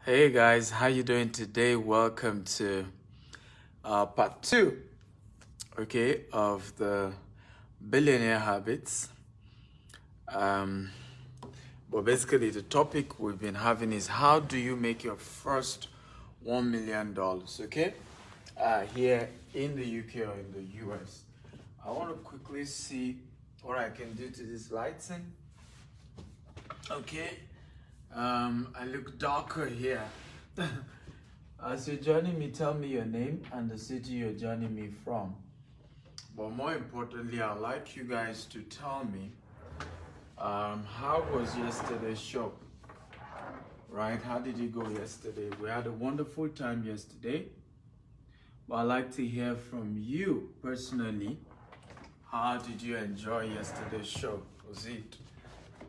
Hey guys, how you doing today? Welcome to part two, okay, of the billionaire habits. Um, but basically, the topic we've been having is how do you make your first $1 million, okay? Here in the UK or in the US. I want to quickly see what I can do to this lighting. Okay, I look darker here. As you're joining me, tell me your name and the city you're joining me from. But more importantly, I'd like you guys to tell me how was yesterday's show? Right? How did it go yesterday? We had a wonderful time yesterday. But I'd like to hear from you personally. How did you enjoy yesterday's show?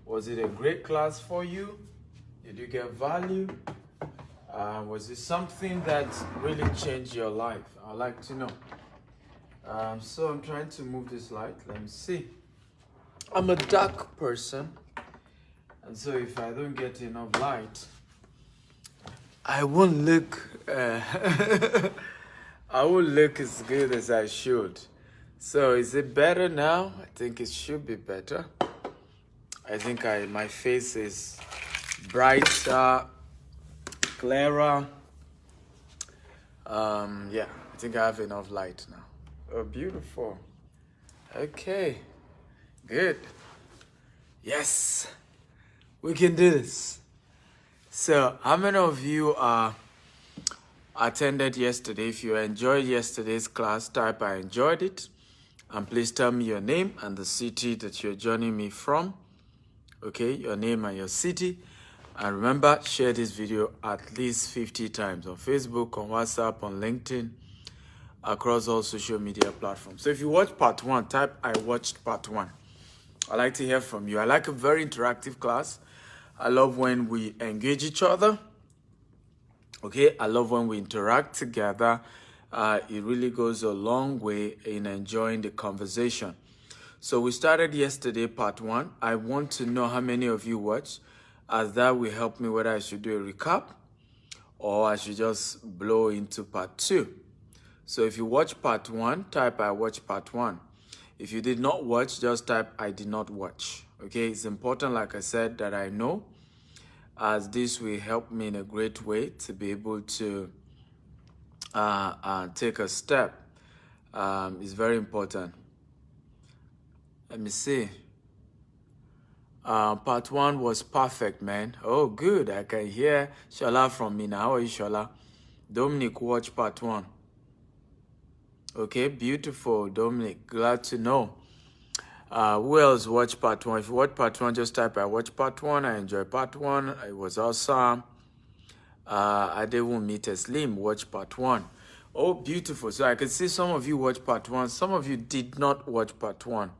Was it a great class for you? Did you get value? Was it something that really changed your life? I'd like to know. So I'm trying to move this light. Let me see. I'm a dark person, and so if I don't get enough light, I won't look. I won't look as good as I should. So is it better now? I think it should be better. I think my face is brighter, clearer. Yeah, I think I have enough light now. Oh, beautiful. Okay, good. Yes, we can do this. So, how many of you attended yesterday? If you enjoyed yesterday's class, type I enjoyed it. And please tell me your name and the city that you're joining me from. Okay, your name and your city. And remember, share this video at least 50 times on Facebook, on WhatsApp, on LinkedIn, across all social media platforms. So if you watch part one, type I watched part one. I like to hear from you. I like a very interactive class. I love when we engage each other. Okay, I love when we interact together. It really goes a long way in enjoying the conversation. So we started yesterday, part one. I want to know how many of you watched, as that will help me whether I should do a recap or I should just blow into part two. So if you watch part one, type I watched part one. If you did not watch, just type I did not watch. Okay, it's important, like I said, that I know, as this will help me in a great way to be able to take a step. It's very important. Let me see. Part one was perfect, man. Oh, good. I can hear Shola from me now. How are you, Shola? Dominic, watch part one. Okay, beautiful, Dominic. Glad to know. Who else watched part one? If you watch part one, just type I watched part one. I enjoyed part one. It was awesome. I didn't meet a slim. Watch part one. Oh, beautiful. So I can see some of you watch part one. Some of you did not watch part one.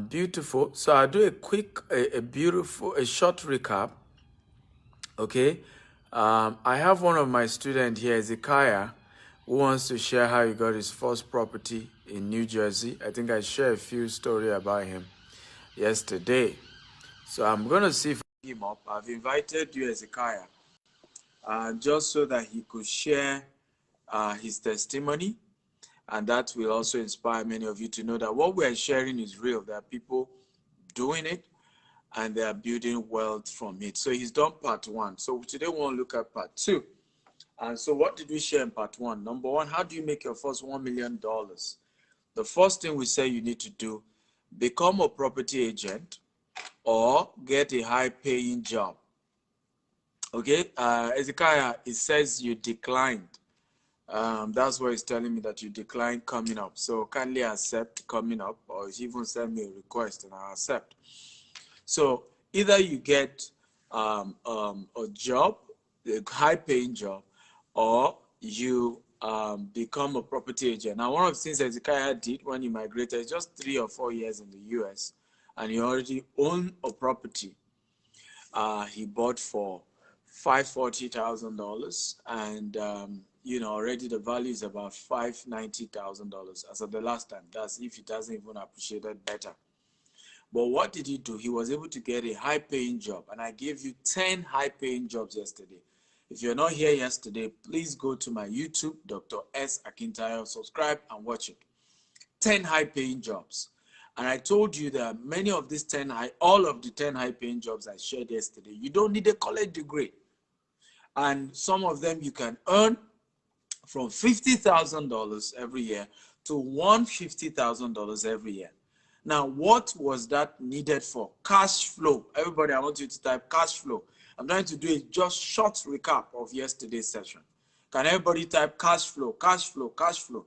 Beautiful. So I'll do a quick, a short recap. Okay. I have one of my students here, Ezekiah, who wants to share how he got his first property in New Jersey. I think I shared a few stories about him yesterday. So I'm going to see if I can get him up. I've invited you, Ezekiah, just so that he could share his testimony. And that will also inspire many of you to know that what we are sharing is real. There are people doing it and they are building wealth from it. So he's done part one. So today we want to look at part two. And so what did we share in part one? Number one, how do you make your first $1 million? The first thing we say you need to do, become a property agent or get a high-paying job. Okay, Ezekiah, it says you declined. That's what he's telling me, that you declined coming up. So kindly accept coming up, or even send me a request and I'll accept. So either you get a job, a high-paying job, or you become a property agent. Now, one of the things Ezekiah did when he migrated, just 3 or 4 years in the US, and he already owned a property. He bought for $540,000, and already the value is about $590,000 as of the last time. That's if it doesn't even appreciate it better. But what did he do? He was able to get a high-paying job, and I gave you 10 high-paying jobs yesterday. If you're not here yesterday, please go to my YouTube, Dr. S. Akintayo, subscribe and watch it. 10 high-paying jobs. And I told you that many of these all of the 10 high-paying jobs I shared yesterday, you don't need a college degree. And some of them you can earn from $50,000 every year to $150,000 every year. Now, what was that needed for? Cash flow. Everybody, I want you to type cash flow. I'm trying to do a just short recap of yesterday's session. Can everybody type cash flow, cash flow, cash flow?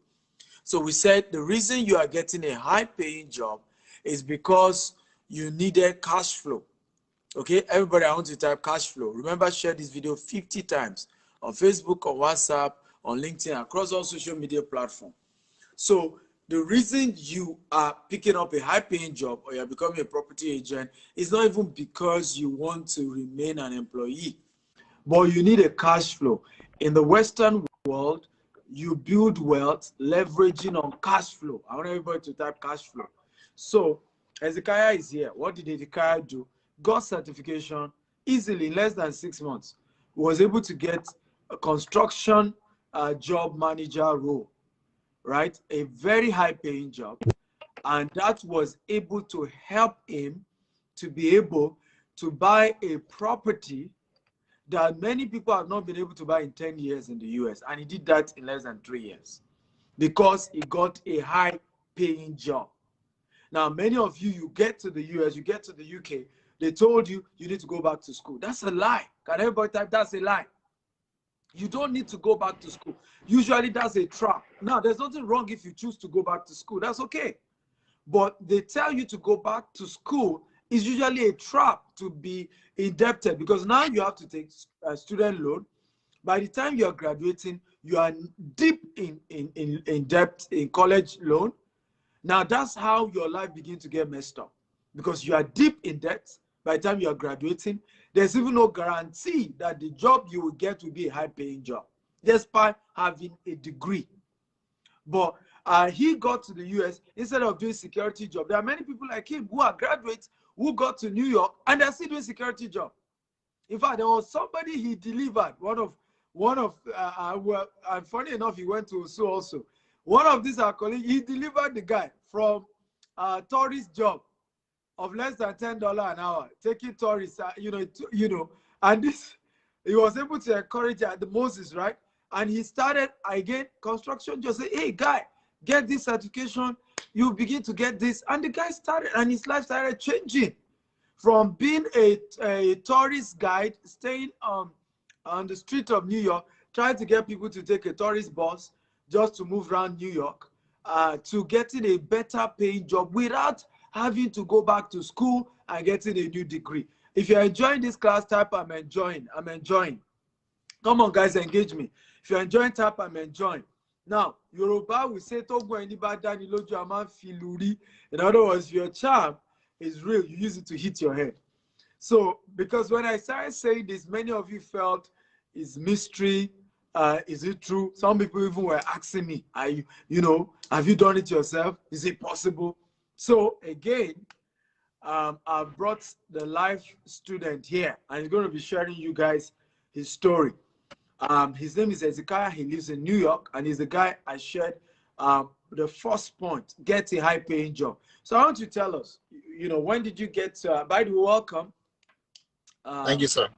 So we said the reason you are getting a high-paying job is because you needed cash flow. Okay, everybody, I want to type cash flow. Remember, share this video 50 times on Facebook, on WhatsApp, on LinkedIn, across all social media platforms. So the reason you are picking up a high-paying job or you're becoming a property agent is not even because you want to remain an employee, but you need a cash flow. In the Western world, you build wealth leveraging on cash flow. I want everybody to type cash flow. So Hezekiah is here. What did Hezekiah do? Got certification easily in less than 6 months. He was able to get a construction job manager role, right? A very high paying job. And that was able to help him to be able to buy a property that many people have not been able to buy in 10 years in the US. And he did that in less than 3 years because he got a high paying job. Now, many of you, you get to the US, you get to the UK, they told you you need to go back to school. That's a lie. Can everybody type that's a lie? You don't need to go back to school. Usually that's a trap. Now, there's nothing wrong if you choose to go back to school. That's okay. But they tell you to go back to school is usually a trap to be indebted because now you have to take a student loan. By the time you're graduating, you are deep in debt in college loan. Now, that's how your life begins to get messed up because you are deep in debt. By the time you are graduating, there's even no guarantee that the job you will get will be a high-paying job, despite having a degree. But he got to the US instead of doing security job. There are many people like him who are graduates who got to New York and they're still doing security job. In fact, there was somebody he delivered. Well, and funny enough, he went to Osu also. One of these our colleagues, he delivered the guy from a tourist job of less than $10 an hour, taking tourists, and this, he was able to encourage the Moses, right? And he started again construction. Just say, hey, guy, get this certification. You begin to get this, and the guy started, and his life started changing from being a tourist guide, staying on the street of New York, trying to get people to take a tourist bus just to move around New York, to getting a better paying job without having to go back to school and getting a new degree. If you're enjoying this class, type I'm enjoying. I'm enjoying. Come on, guys, engage me. If you're enjoying, type I'm enjoying. Now, Yoruba will say, in other words, your charm is real. You use it to hit your head. So, because when I started saying this, many of you felt it's mystery. Is it true? Some people even were asking me, have you done it yourself? Is it possible? So again, I've brought the live student here, and he's going to be sharing you guys his story. His name is Hezekiah. He lives in New York, and he's the guy I shared the first point, get a high-paying job. So I want you to tell us, when did you get, by the way, welcome. Thank you, sir.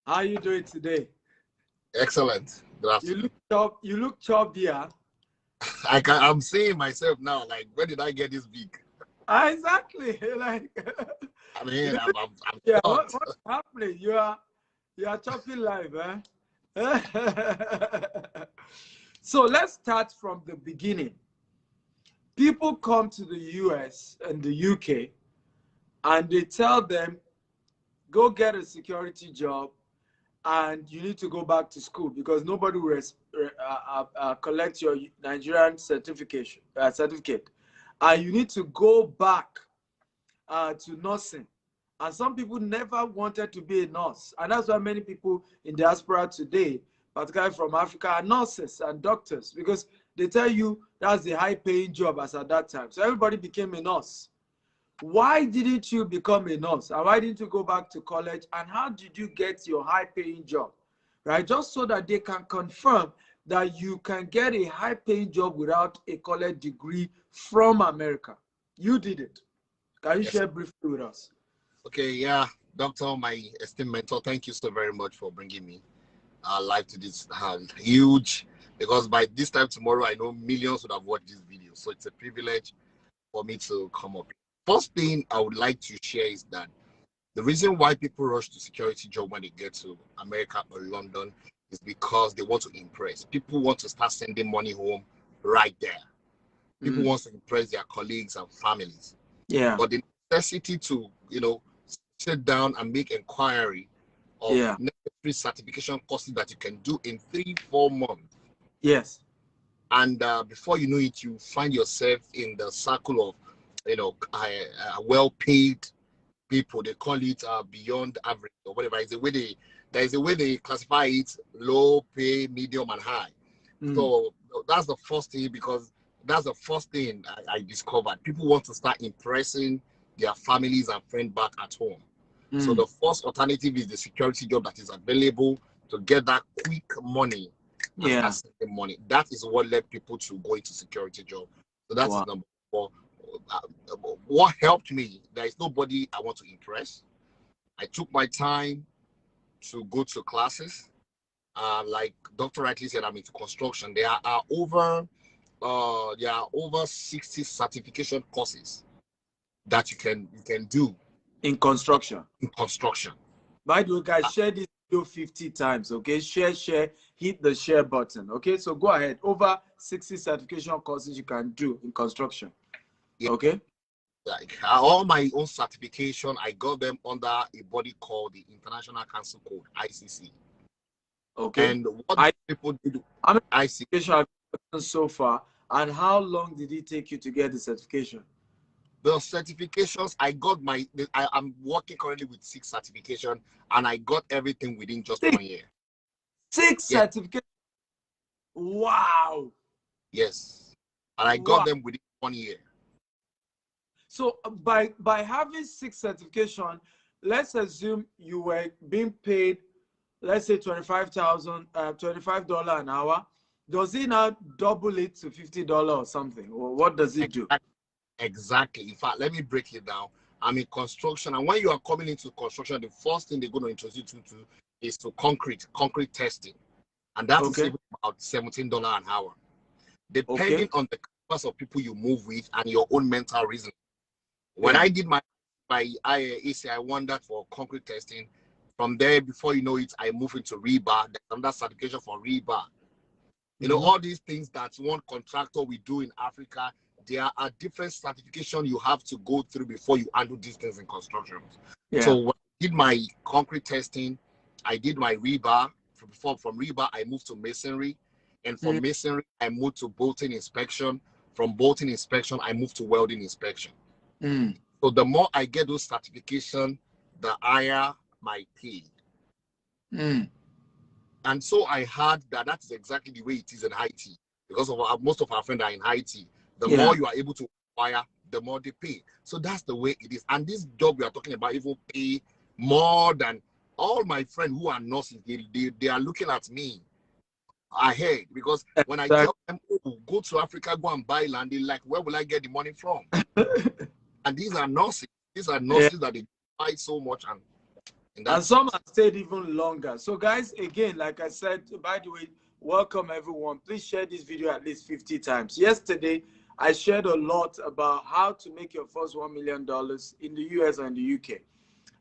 How are you doing today? Excellent. Good afternoon. You look chubby, huh? I'm seeing myself now, like, where did I get this big? Exactly. Like, I mean, I'm yeah, what's happening? You are chopping live, eh? So let's start from the beginning. People come to the US and the UK and they tell them, go get a security job and you need to go back to school because nobody will collect your Nigerian certificate. And you need to go back to nursing. And some people never wanted to be a nurse. And that's why many people in diaspora today, particularly from Africa, are nurses and doctors because they tell you that's the high-paying job as at that time. So everybody became a nurse. Why didn't you become a nurse? And why didn't you go back to college? And how did you get your high-paying job? Right? Just so that they can confirm that you can get a high-paying job without a college degree from America. You did it. Can you Yes. share briefly with us? Okay, yeah, Doctor, my esteemed mentor, thank you so very much for bringing me live to this huge, because by this time tomorrow, I know millions would have watched this video. So it's a privilege for me to come up. First thing I would like to share is that the reason why people rush to security job when they get to America or London is because they want to impress. People want to start sending money home right there. People want to impress their colleagues and families. Yeah. But the necessity to, sit down and make inquiry of necessary certification courses that you can do in 3-4 months. Yes. And before you know it, you find yourself in the circle of, well-paid people. They call it beyond average or whatever. There is a way they classify it: low pay, medium, and high. So that's the first thing, because that's the first thing I discovered. People want to start impressing their families and friends back at home. So the first alternative is the security job that is available to get that quick money and start saving money. That is what led people to go into security job. So that's number 4. What helped me, there is nobody I want to impress. I took my time to go to classes. Like Dr. rightly said, I'm into construction. There are over 60 certification courses that you can do in construction. By the way, guys, share this video 50 times, okay? Share, hit the share button, okay? So go ahead. Over 60 certification courses you can do in construction, okay? Like all my own certification, I got them under a body called the International Council Code, ICC. Okay. And what people do, how many certifications have you done so far, and how long did it take you to get the certification? The certifications, I'm working currently with 6 certifications, and I got everything within just 1 year. 6 certifications? Wow. Yes. And I got them within 1 year. So by having 6 certifications, let's assume you were being paid, let's say $25 an hour. Does it now double it to $50 or something? Or what does it do? Exactly. In fact, let me break it down. I'm in construction, and when you are coming into construction, the first thing they're going to introduce you to is to concrete testing, and that is even about $17 an hour, depending on the class of people you move with and your own mental reasoning. When I did my IAC, I won that for concrete testing. From there, before you know it, I moved into rebar. There's another certification for rebar. You know, all these things that one contractor we do in Africa, there are different certifications you have to go through before you handle these things in construction. So when I did my concrete testing, I did my rebar. From rebar, I moved to masonry. And from masonry, I moved to bolting inspection. From bolting inspection, I moved to welding inspection. So the more I get those certifications, the higher my pay. And so I heard that that's exactly the way it is in IT, because of most of our friends are in IT. The more you are able to acquire, the more they pay. So that's the way it is. And this job we are talking about even pay more than all my friends who are nurses. They are looking at me ahead, because when I tell them, oh, go to Africa, go and buy land, they're like, where will I get the money from? And these are nurses. These are nurses that they buy so much, and some have stayed even longer. So guys, again, like I said, by the way, welcome everyone. Please share this video at least 50 times. Yesterday, I shared a lot about how to make your first $1 million in the US and the UK.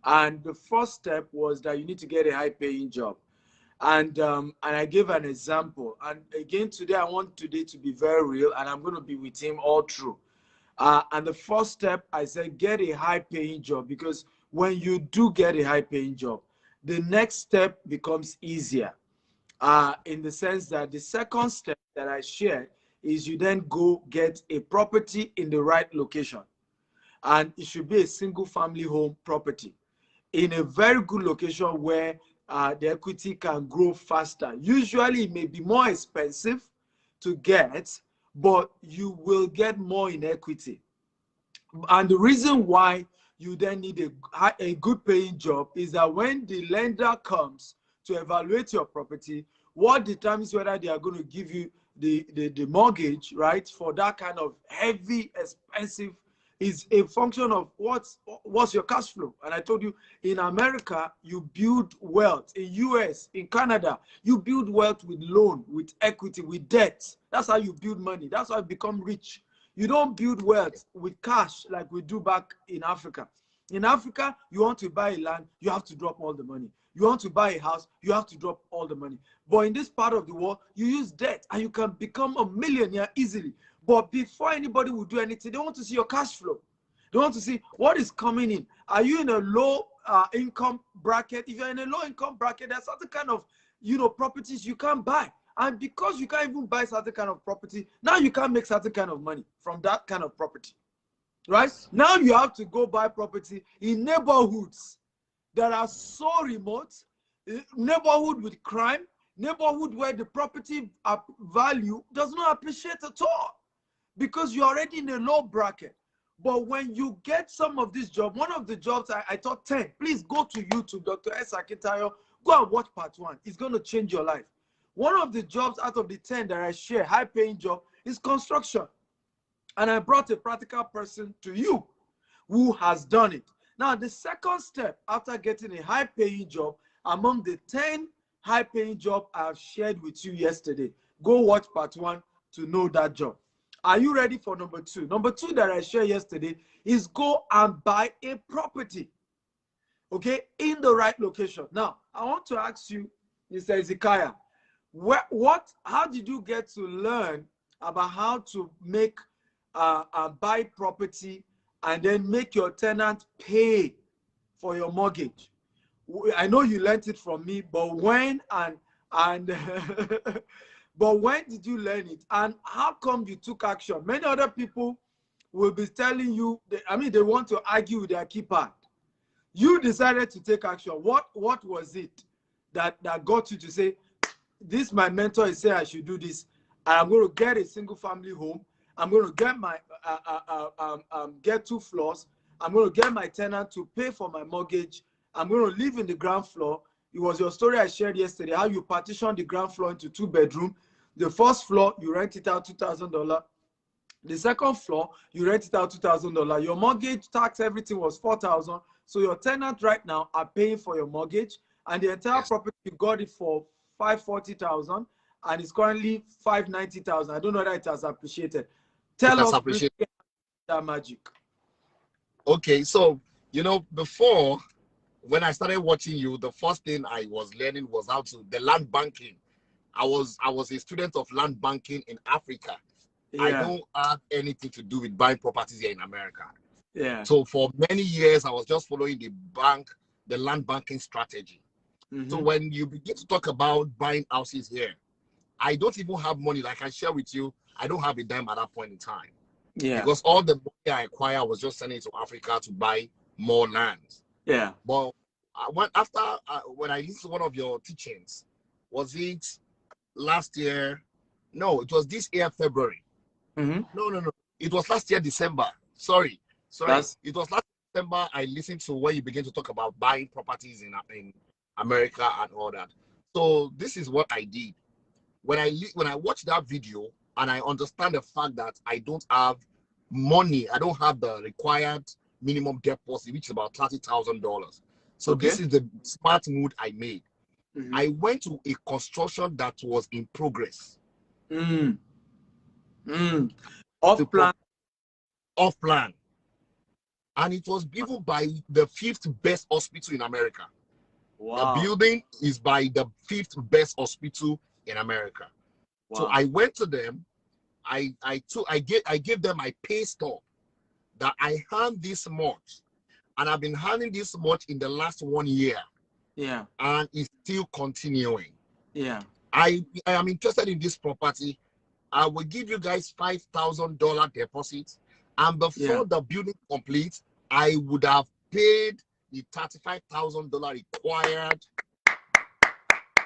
And the first step was that you need to get a high-paying job. And I gave an example. And again, today, I want today to be very real, and I'm going to be with him all through. And the first step, I said, get a high-paying job, because when you do get a high-paying job, the next step becomes easier, in the sense that the second step that I shared is you then go get a property in the right location. And it should be a single-family home property in a very good location where the equity can grow faster. Usually, it may be more expensive to get, but you will get more in equity. And the reason why you then need a good paying job is that when the lender comes to evaluate your property, what determines whether they are going to give you the mortgage, right, for that kind of heavy, expensive, is a function of what's your cash flow. And I told you, in America, you build wealth. In US, in Canada, you build wealth with loan, with equity, with debt. That's how you build money. That's how you become rich. You don't build wealth with cash like we do back in Africa. In Africa, you want to buy a land, you have to drop all the money. You want to buy a house, you have to drop all the money. But in this part of the world, you use debt and you can become a millionaire easily. But before anybody will do anything, they want to see your cash flow. They want to see what is coming in. Are you in a low income bracket? If you're in a low income bracket, there's certain kind of, properties you can't buy. And because you can't even buy certain kind of property, now you can't make certain kind of money from that kind of property, right? Now you have to go buy property in neighborhoods that are so remote, neighborhood with crime, neighborhood where the property value does not appreciate at all because you're already in a low bracket. But when you get some of this job, one of the jobs I taught 10, please go to YouTube, Dr. S. Akintayo, go and watch part 1. It's going to change your life. One of the jobs out of the 10 that I share, high-paying job, is construction. And I brought a practical person to you who has done it. Now, the second step after getting a high-paying job, among the 10 high-paying jobs I have shared with you yesterday, go watch part 1 to know that job. Are you ready for number 2? Number 2 that I shared yesterday is go and buy a property, okay, in the right location. Now, I want to ask you, Mr. Ezekiah, how did you get to learn about how to make buy property and then make your tenant pay for your mortgage? I know you learned it from me, but when but when did you learn it, and how come you took action? Many other people will be telling you, they want to argue with their keypad. You decided to take action. What was it that got you to say, this, my mentor is saying I should do this, and I'm going to get a single family home. I'm going to get my get 2 floors. I'm going to get my tenant to pay for my mortgage. I'm going to live in the ground floor. It was your story I shared yesterday, how you partitioned the ground floor into 2 bedrooms. The first floor, you rent it out $2,000. The second floor, you rent it out $2,000. Your mortgage, tax, everything was $4,000. So your tenant right now are paying for your mortgage, and the entire property, you got it for $540,000, and it's currently $590,000. I don't know that it has appreciated. Tell us that magic. Okay, so before, when I started watching you, the first thing I was learning was the land banking. I was a student of land banking in Africa. Yeah. I don't have anything to do with buying properties here in America. Yeah. So for many years, I was just following the land banking strategy. Mm-hmm. So when you begin to talk about buying houses here, I don't even have money. Like I share with you, I don't have a dime at that point in time. Yeah. Because all the money I acquired, I was just sending it to Africa to buy more land. Yeah. But when I listened to one of your teachings, was it last year? No, it was this year, February. Mm-hmm. No. It was last year, December. Sorry. It was last December. I listened to when you began to talk about buying properties in America and all that. So this is what I did. When I watched that video and I understand the fact that I don't have money, I don't have the required minimum deposit, which is about $30,000. So This is the smart move I made. Mm-hmm. I went to a construction that was in progress. Off plan. And it was given by the 5th best hospital in America. Wow. The building is by the 5th best hospital in America. Wow. So I went to them. I gave them my pay stub that I earned this much, and I've been earning this much in the last 1 year. Yeah. And it's still continuing. Yeah. I am interested in this property. I will give you guys $5,000 deposit, and before the building completes, I would have paid the $35,000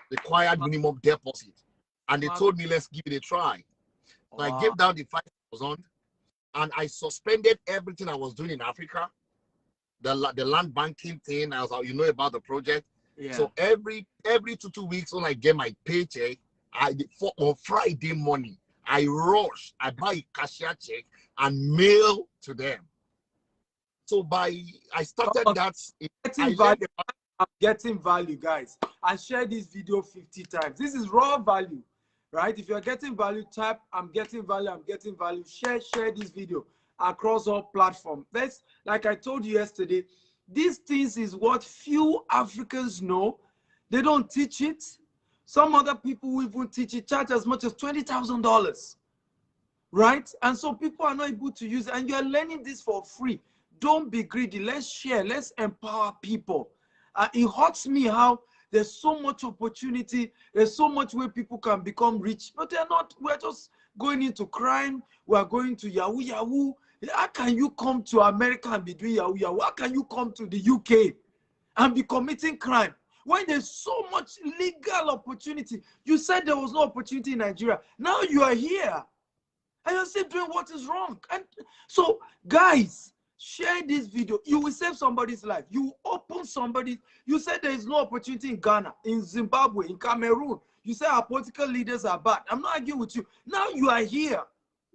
required minimum deposit. And they told me, let's give it a try. So I gave down the $5,000, and I suspended everything I was doing in Africa. The land banking thing, as you know about the project. Yeah. So every 2 weeks when I get my paycheck, on Friday morning, I rush, I buy a cashier check and mail to them. So I started that. I'm getting value, guys. I share this video 50 times. This is raw value, right? If you're getting value, type I'm getting value, I'm getting value. Share this video across all platforms. That's like I told you yesterday. These things is what few Africans know. They don't teach it. Some other people who even teach it charge as much as $20,000, right? And so people are not able to use it, and you're learning this for free. Don't be greedy. Let's share. Let's empower people. It hurts me how there's so much opportunity. There's so much way people can become rich, but they're not. We're just going into crime. We're going to Yahoo Yahoo. How can you come to America and be doing Yahoo Yahoo? How can you come to the UK and be committing crime when there's so much legal opportunity? You said there was no opportunity in Nigeria. Now you are here and you're still doing what is wrong. And so, guys, share this video. You will save somebody's life. You will open somebody. You said there is no opportunity in Ghana, in Zimbabwe, in Cameroon. You say our political leaders are bad. I'm not arguing with you. Now you are here.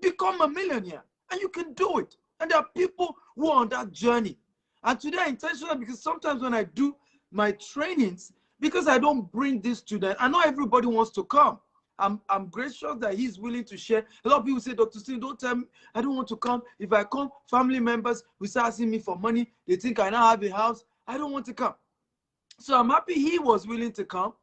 Become a millionaire. And you can do it. And there are people who are on that journey. And today I'm intentional because sometimes when I do my trainings, because I don't bring this to them, I know everybody wants to come. I'm gracious that he's willing to share. A lot of people say, Dr. Steen, don't tell me, I don't want to come. If I come, family members will start asking me for money. They think I now have a house. I don't want to come. So I'm happy he was willing to come.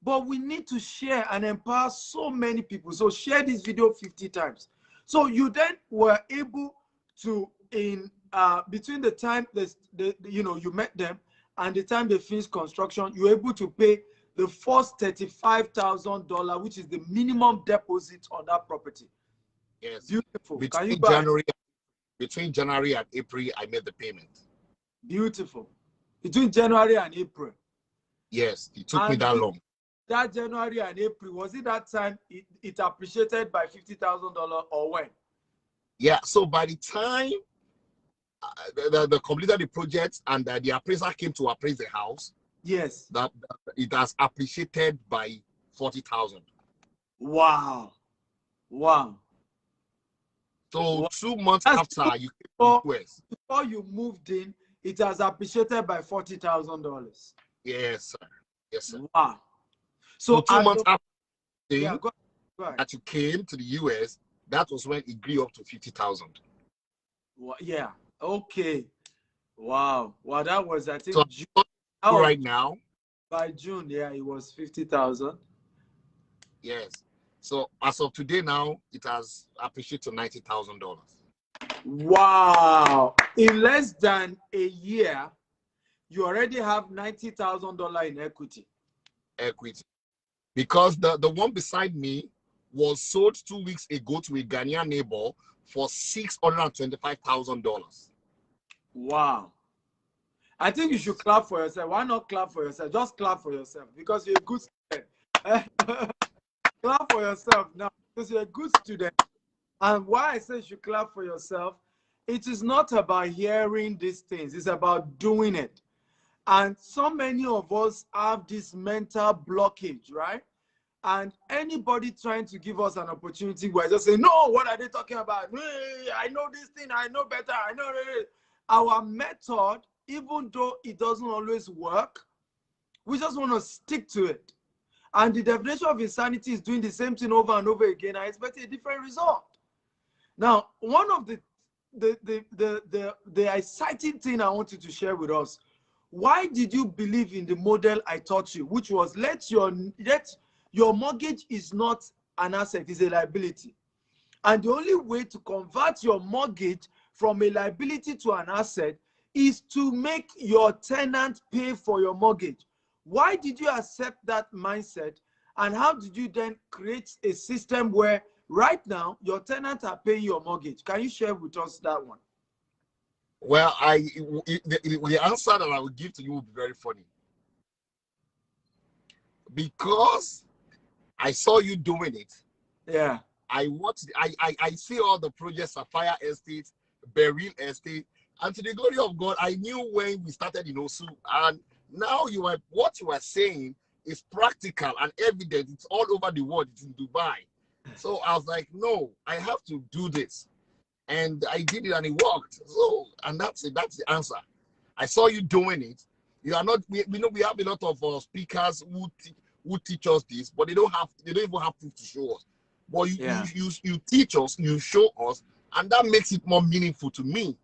But we need to share and empower so many people. So share this video 50 times. So you then were able to, in between the time you met them and the time they finished construction, you were able to pay the first $35,000, which is the minimum deposit on that property. Yes. Beautiful. Between January and April, I made the payment. Beautiful. Between January and April. Yes, it took me that long. That January and April, was it that time it appreciated by $50,000 or when? Yeah, so by the time the completed the project and the appraiser came to appraise the house, yes, that it has appreciated by 40,000. Wow. So wow. 2 months after you came to the US, before you moved in, it has appreciated by $40,000. Yes, sir. Yes, sir. Wow. So 2 months after go ahead. that you came to the US, that was when it grew up to 50,000. Yeah. Okay. Wow. Well, that was, I think, so June. Right now. By June, yeah, it was 50,000. Yes. So as of today now, it has appreciated to $90,000. Wow. In less than a year, you already have $90,000 in equity. Because the one beside me was sold 2 weeks ago to a Ghanaian neighbor for $625,000. Wow. I think you should clap for yourself. Why not clap for yourself? Just clap for yourself because you're a good student. Clap for yourself now because you're a good student. And why I say you should clap for yourself, it is not about hearing these things. It's about doing it. And so many of us have this mental blockage, right? And anybody trying to give us an opportunity, we're just saying, no, what are they talking about? Hey, I know this thing, I know better, I know it. Our method, even though it doesn't always work, we just want to stick to it. And the definition of insanity is doing the same thing over and over again. I expect a different result. Now, one of the exciting thing I wanted to share with us, why did you believe in the model I taught you, which was let your mortgage is not an asset, it's a liability. And the only way to convert your mortgage from a liability to an asset is to make your tenant pay for your mortgage. Why did you accept that mindset? And how did you then create a system where right now your tenants are paying your mortgage? Can you share with us that one? Well, the answer that I will give to you will be very funny. Because I saw you doing it. Yeah. I watch, I see all the projects, Sapphire Estate, Beryl Estate, and to the glory of God, I knew when we started in Osu, and now what you are saying is practical and evident. It's all over the world. It's in Dubai. So I was like, no, I have to do this, and I did it, and it worked. So, and that's it. That's the answer. I saw you doing it. You are not. We know we have a lot of speakers who teach us this, but they don't even have proof to show us. But you teach us, you show us, and that makes it more meaningful to me.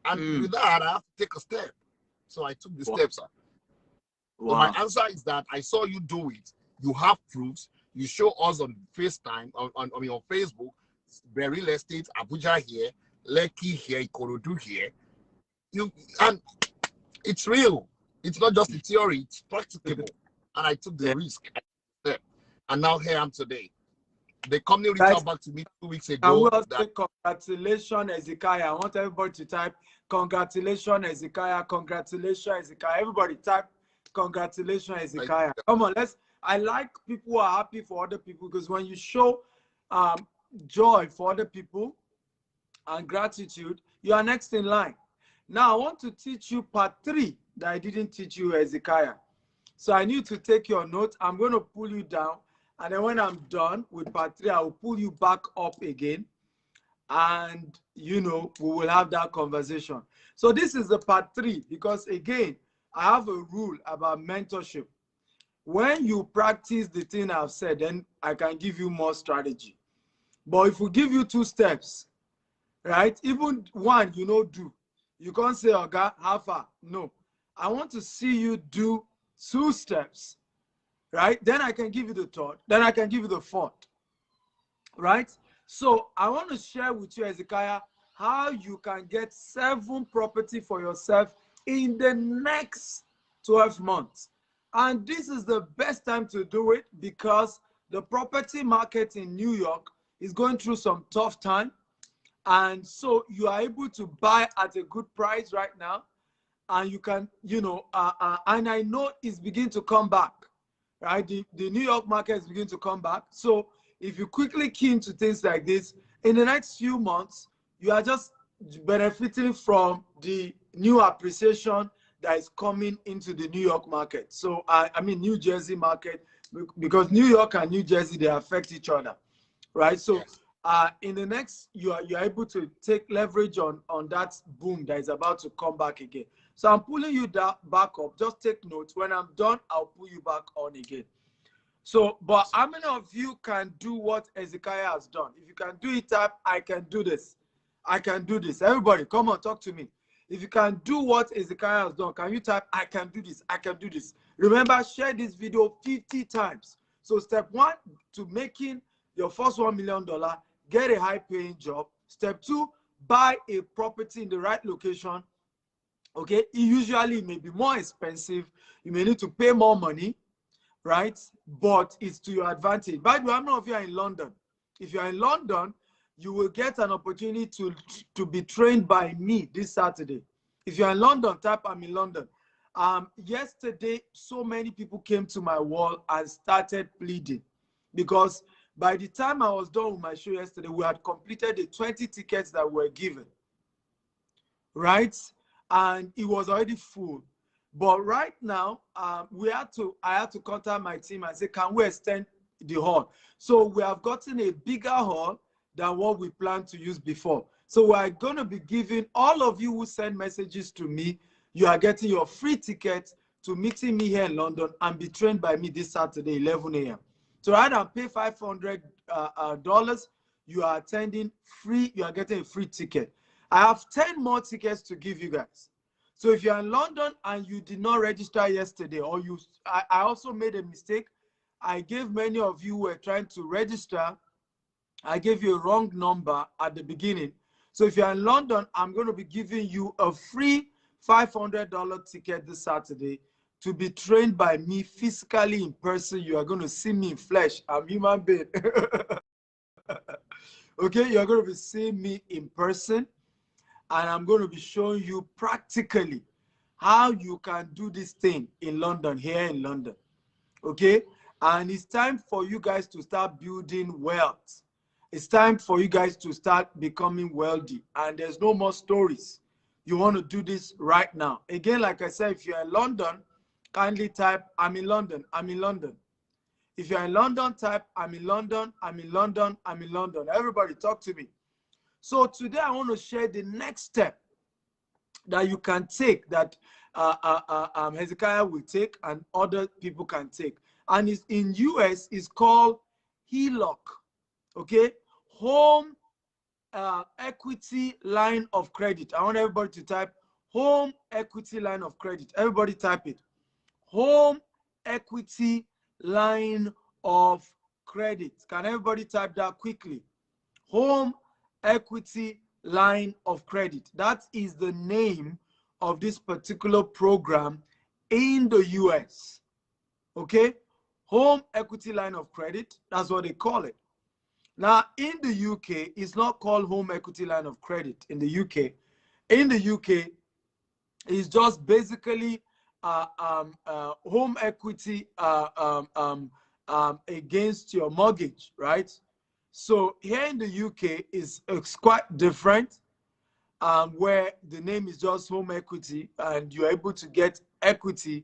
And with that, I have to take a step. So I took the steps. So my answer is that I saw you do it. You have proofs. You show us on FaceTime, on Facebook, Beryl Estate, Abuja here, Lekki here, Ikorodu here. And it's real. It's not just a theory. It's practicable. And I took the risk. And now here I am today. The company reached out back to me 2 weeks ago. And we say congratulations, Ezekiah. I want everybody to type congratulations, Ezekiah. Congratulations, Ezekiah. Everybody type congratulations, Ezekiah. Come on, I like people who are happy for other people, because when you show joy for other people and gratitude, you are next in line. Now I want to teach you part 3 that I didn't teach you, Ezekiah. So I need to take your note. I'm going to pull you down. And then when I'm done with part 3, I will pull you back up again. And, we will have that conversation. So this is the part 3, because, again, I have a rule about mentorship. When you practice the thing I've said, then I can give you more strategy. But if we give you 2 steps, right, even one, do. You can't say, okay, how far? No. I want to see you do 2 steps. Right? Then I can give you the 3rd. Then I can give you the 4th. Right? So I want to share with you, Ezekiah, how you can get 7 property for yourself in the next 12 months. And this is the best time to do it, because the property market in New York is going through some tough time. And so you are able to buy at a good price right now. And you can, and I know it's beginning to come back. Right, the New York market is beginning to come back. So if you quickly key into things like this, in the next few months, you are just benefiting from the new appreciation that is coming into the New York market. So I mean New Jersey market, because New York and New Jersey, they affect each other, right? So in the next, you are able to take leverage on that boom that is about to come back again. So I'm pulling you back up. Just take notes. When I'm done, I'll pull you back on again. So, but how many of you can do what Ezekiah has done? If you can do it, type, I can do this. I can do this. Everybody, come on, talk to me. If you can do what Ezekiah has done, can you type, I can do this, I can do this. Remember, share this video 50 times. So step 1, to making your first $1 million, get a high-paying job. Step 2, buy a property in the right location. Okay, it usually may be more expensive. You may need to pay more money, right? But it's to your advantage. By the way, how many of you are in London? If you are in London, you will get an opportunity to be trained by me this Saturday. If you're in London, type I'm in London. Yesterday, so many people came to my wall and started pleading, because by the time I was done with my show yesterday, we had completed the 20 tickets that were given, right? And it was already full. But right now, I had to contact my team and say, can we extend the hall? So we have gotten a bigger hall than what we planned to use before. So we're going to be giving all of you who send messages to me, you are getting your free ticket to meeting me here in London and be trained by me this Saturday, 11 a.m. So rather than pay $500, you are attending free, you are getting a free ticket. I have 10 more tickets to give you guys. So if you're in London and you did not register yesterday, or I also made a mistake. I gave many of you who were trying to register, I gave you a wrong number at the beginning. So if you're in London, I'm going to be giving you a free $500 ticket this Saturday to be trained by me physically in person. You are going to see me in flesh. I'm human being. Okay, you're going to be seeing me in person, and I'm going to be showing you practically how you can do this thing in London, here in London. Okay, and it's time for you guys to start building wealth. It's time for you guys to start becoming wealthy, and there's no more stories. You want to do this right now. Again, like I said, if you're in London, kindly type, I'm in London, I'm in London. If you're in London, type, I'm in London, I'm in London, I'm in London. Everybody talk to me. So today I want to share the next step that you can take, that Hezekiah will take and other people can take. And it's in US, it's called HELOC, okay? Home equity line of credit. I want everybody to type home equity line of credit. Everybody type it. Home equity line of credit. Can everybody type that quickly? Home equity line of credit. That is the name of this particular program in the US. Okay? Home equity line of credit. That's what they call it. Now, in the UK, it's not called home equity line of credit in the UK. In the UK, it's just basically home equity against your mortgage, right? So here in the UK, it's quite different, where the name is just home equity, and you're able to get equity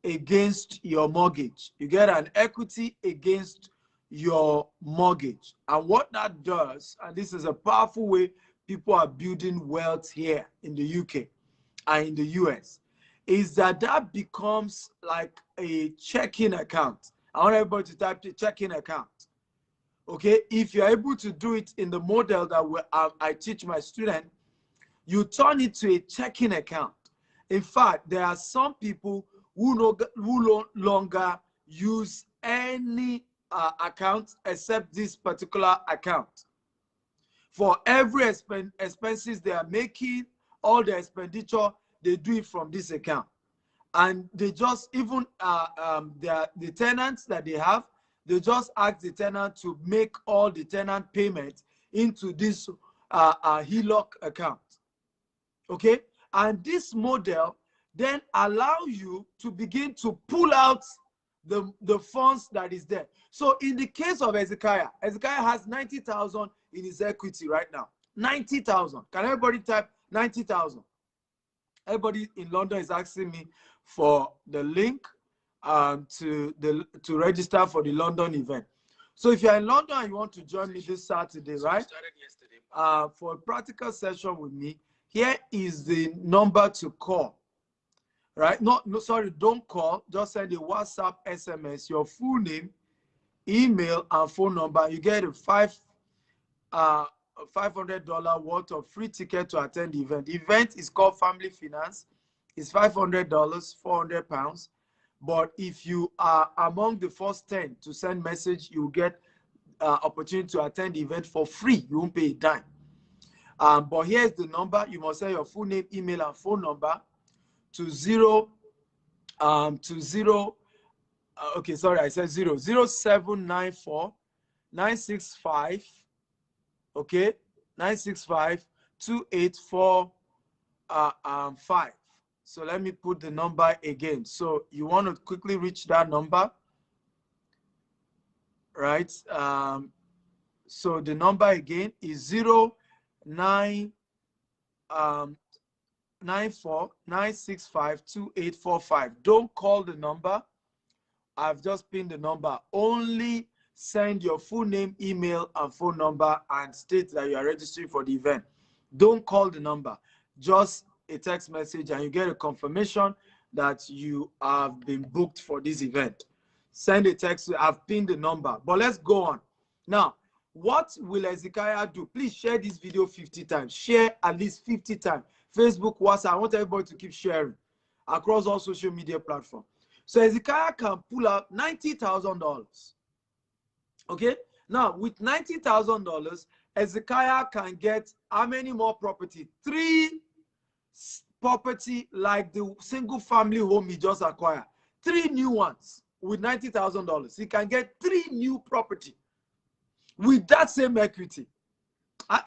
against your mortgage. You get an equity against your mortgage. And what that does, and this is a powerful way people are building wealth here in the UK and in the US, is that becomes like a checking account. I want everybody to type the checking account. Okay, if you're able to do it in the model that I teach my student, you turn it to a checking account. In fact, there are some people who no longer use any account except this particular account. For every expenses they are making, all the expenditure, they do it from this account. And they just, even the tenants that they have, they just ask the tenant to make all the tenant payments into this HELOC account. Okay? And this model then allow you to begin to pull out the funds that is there. So in the case of Hezekiah has 90,000 in his equity right now. 90,000. Can everybody type 90,000? Everybody in London is asking me for the link to register for the London event. So if you're in London and you want to join me this Saturday, right? For a practical session with me, here is the number to call. Right? No, sorry, don't call. Just send a WhatsApp, SMS, your full name, email, and phone number. You get a $500 worth of free ticket to attend the event. The event is called Family Finance. It's $500, £400. But if you are among the first 10 to send message, you get opportunity to attend the event for free. You won't pay a dime. But here's the number. You must say your full name, email, and phone number to okay, sorry, I said 0794 965, okay, 965 2845. So let me put the number again. So you want to quickly reach that number, right? So the number again is 94 965 2845. Don't call the number. I've just pinned the number. Only send your full name, email, and phone number and state that you are registering for the event. Don't call the number. Just a text message and you get a confirmation that you have been booked for this event. Send a text. I've pinned the number. But let's go on. Now, what will Hezekiah do? Please share this video 50 times. Share at least 50 times. Facebook, WhatsApp. I want everybody to keep sharing across all social media platforms. So Hezekiah can pull out $90,000. Okay? Now, with $90,000, Hezekiah can get how many more property? 3 property like the single family home he just acquired. 3 new ones with $90,000. He can get 3 new property with that same equity.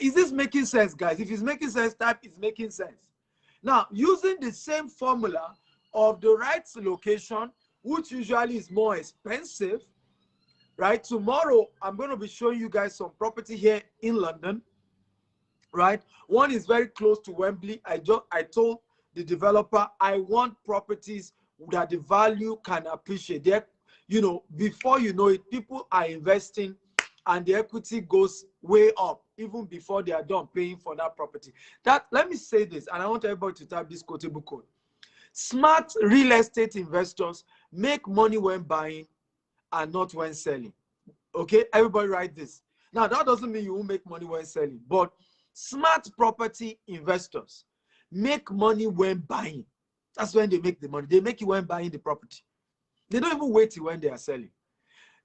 Is this making sense, guys? If it's making sense, type it's making sense. Now, using the same formula of the right location, which usually is more expensive, right? Tomorrow, I'm going to be showing you guys some property here in London, right? One is very close to Wembley. I told the developer I want properties that the value can appreciate. There, you know, before you know it, people are investing and the equity goes way up even before they are done paying for that property. That, let me say this, and I want everybody to type this quotable code. Smart real estate investors make money when buying and not when selling. Okay, everybody write this. Now, that doesn't mean you won't make money when selling, but smart property investors make money when buying. That's when they make the money. They make it when buying the property. They don't even wait till when they are selling.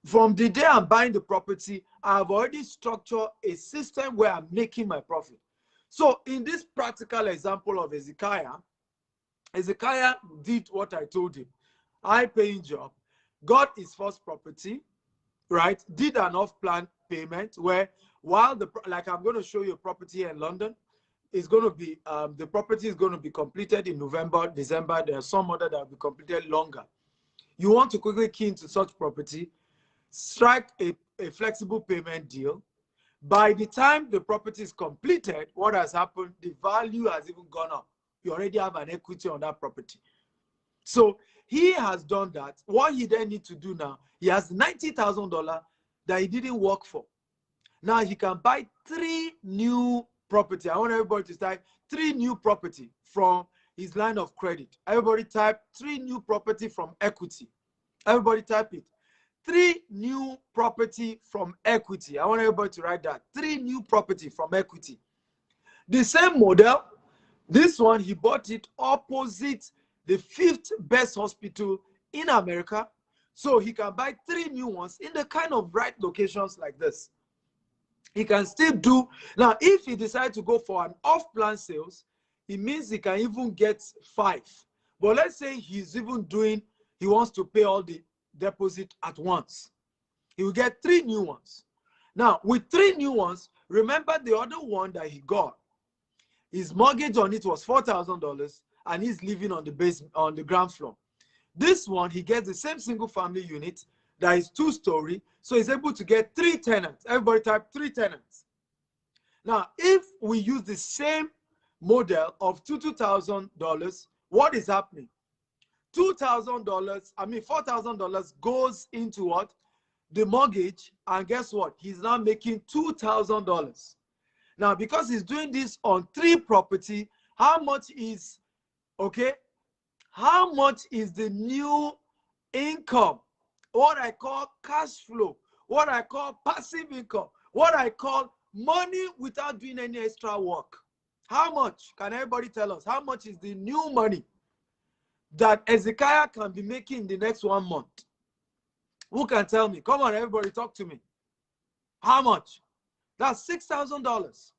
From the day I'm buying the property, I've already structured a system where I'm making my profit. So in this practical example of Hezekiah did what I told him. High-paying job, got his first property, right? Did an off-plan payment where, while like I'm going to show you a property here in London, is going to be the property is going to be completed in November, December. There are some other that will be completed longer. You want to quickly key into such property, strike a flexible payment deal. By the time the property is completed, what has happened? The value has even gone up. You already have an equity on that property. So he has done that. What he then needs to do now, he has $90,000 that he didn't work for. Now he can buy 3 new property. I want everybody to type 3 new property from his line of credit. Everybody type 3 new property from equity. Everybody type it. 3 new property from equity. I want everybody to write that. 3 new property from equity. The same model. This one, he bought it opposite the 5th best hospital in America. So he can buy 3 new ones in the kind of right locations like this. He can still do. Now, if he decides to go for an off-plan sales, it means he can even get 5. But let's say he's even doing, he wants to pay all the deposit at once. He will get 3 new ones. Now, with 3 new ones, remember the other one that he got, his mortgage on it was $4,000 and he's living on the ground floor. This one, he gets the same single family unit that is 2-story, so he's able to get 3 tenants. Everybody type 3 tenants. Now, if we use the same model of $2,000, what is happening? $4,000 goes into what? The mortgage, and guess what? He's now making $2,000. Now, because he's doing this on 3 property, how much is, okay? How much is the new income? What I call cash flow, what I call passive income, what I call money without doing any extra work. How much? Can everybody tell us? How much is the new money that Hezekiah can be making in the next 1 month? Who can tell me? Come on, everybody, talk to me. How much? That's $6,000.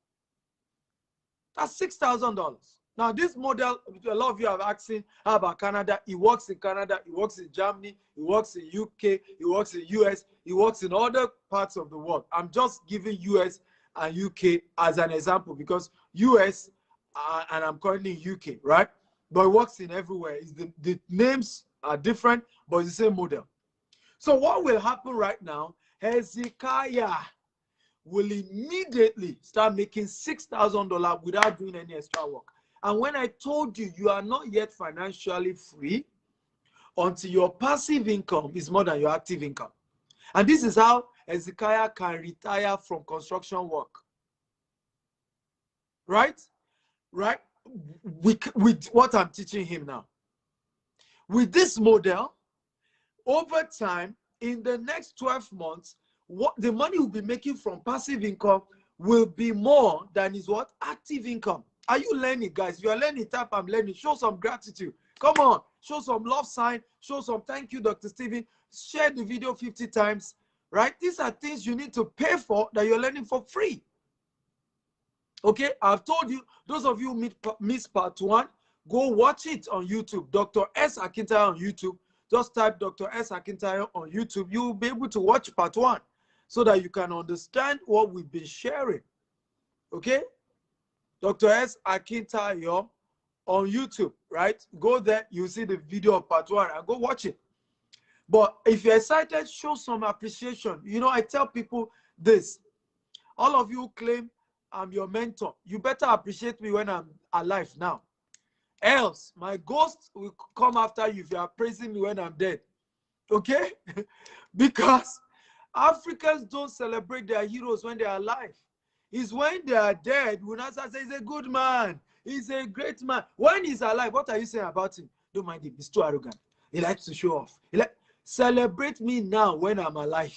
That's $6,000. Now, this model, a lot of you have asking how about Canada. He works in Canada, he works in Germany, he works in UK, he works in US, he works in other parts of the world. I'm just giving US and UK as an example because US and I'm currently in UK, right? But it works in everywhere. The names are different, but it's the same model. So what will happen right now? Hezekiah will immediately start making $6,000 without doing any extra work. And when I told you, you are not yet financially free until your passive income is more than your active income. And this is how Hezekiah can retire from construction work. Right? Right? With what I'm teaching him now. With this model, over time, in the next 12 months, what the money will be making from passive income will be more than his what? Active income. Are you learning, guys? If you are learning, type I'm learning. Show some gratitude. Come on. Show some love sign. Show some thank you, Dr. Stephen. Share the video 50 times. Right? These are things you need to pay for that you're learning for free. Okay? I've told you, those of you who missed part 1, go watch it on YouTube. Dr. S. Akintayo on YouTube. Just type Dr. S. Akintayo on YouTube. You will be able to watch part 1 so that you can understand what we've been sharing. Okay? Dr. S. Akintayo on YouTube, right? Go there, you see the video of part 1 and go watch it. But if you're excited, show some appreciation. You know, I tell people this. All of you claim I'm your mentor. You better appreciate me when I'm alive now. Else, my ghost will come after you if you are praising me when I'm dead. Okay? Because Africans don't celebrate their heroes when they are alive. It's when they are dead, we not say he's a good man. He's a great man. When he's alive, what are you saying about him? Don't mind him. He's too arrogant. He likes to show off. Celebrate me now when I'm alive.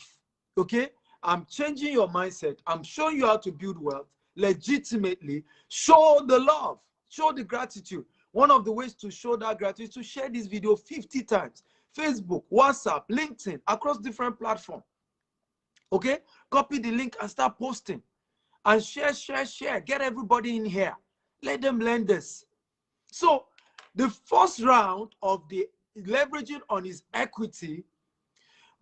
Okay? I'm changing your mindset. I'm showing you how to build wealth legitimately. Show the love. Show the gratitude. One of the ways to show that gratitude is to share this video 50 times. Facebook, WhatsApp, LinkedIn, across different platforms. Okay? Copy the link and start posting. And share, share, share. Get everybody in here. Let them learn this. So, the first round of the leveraging on his equity,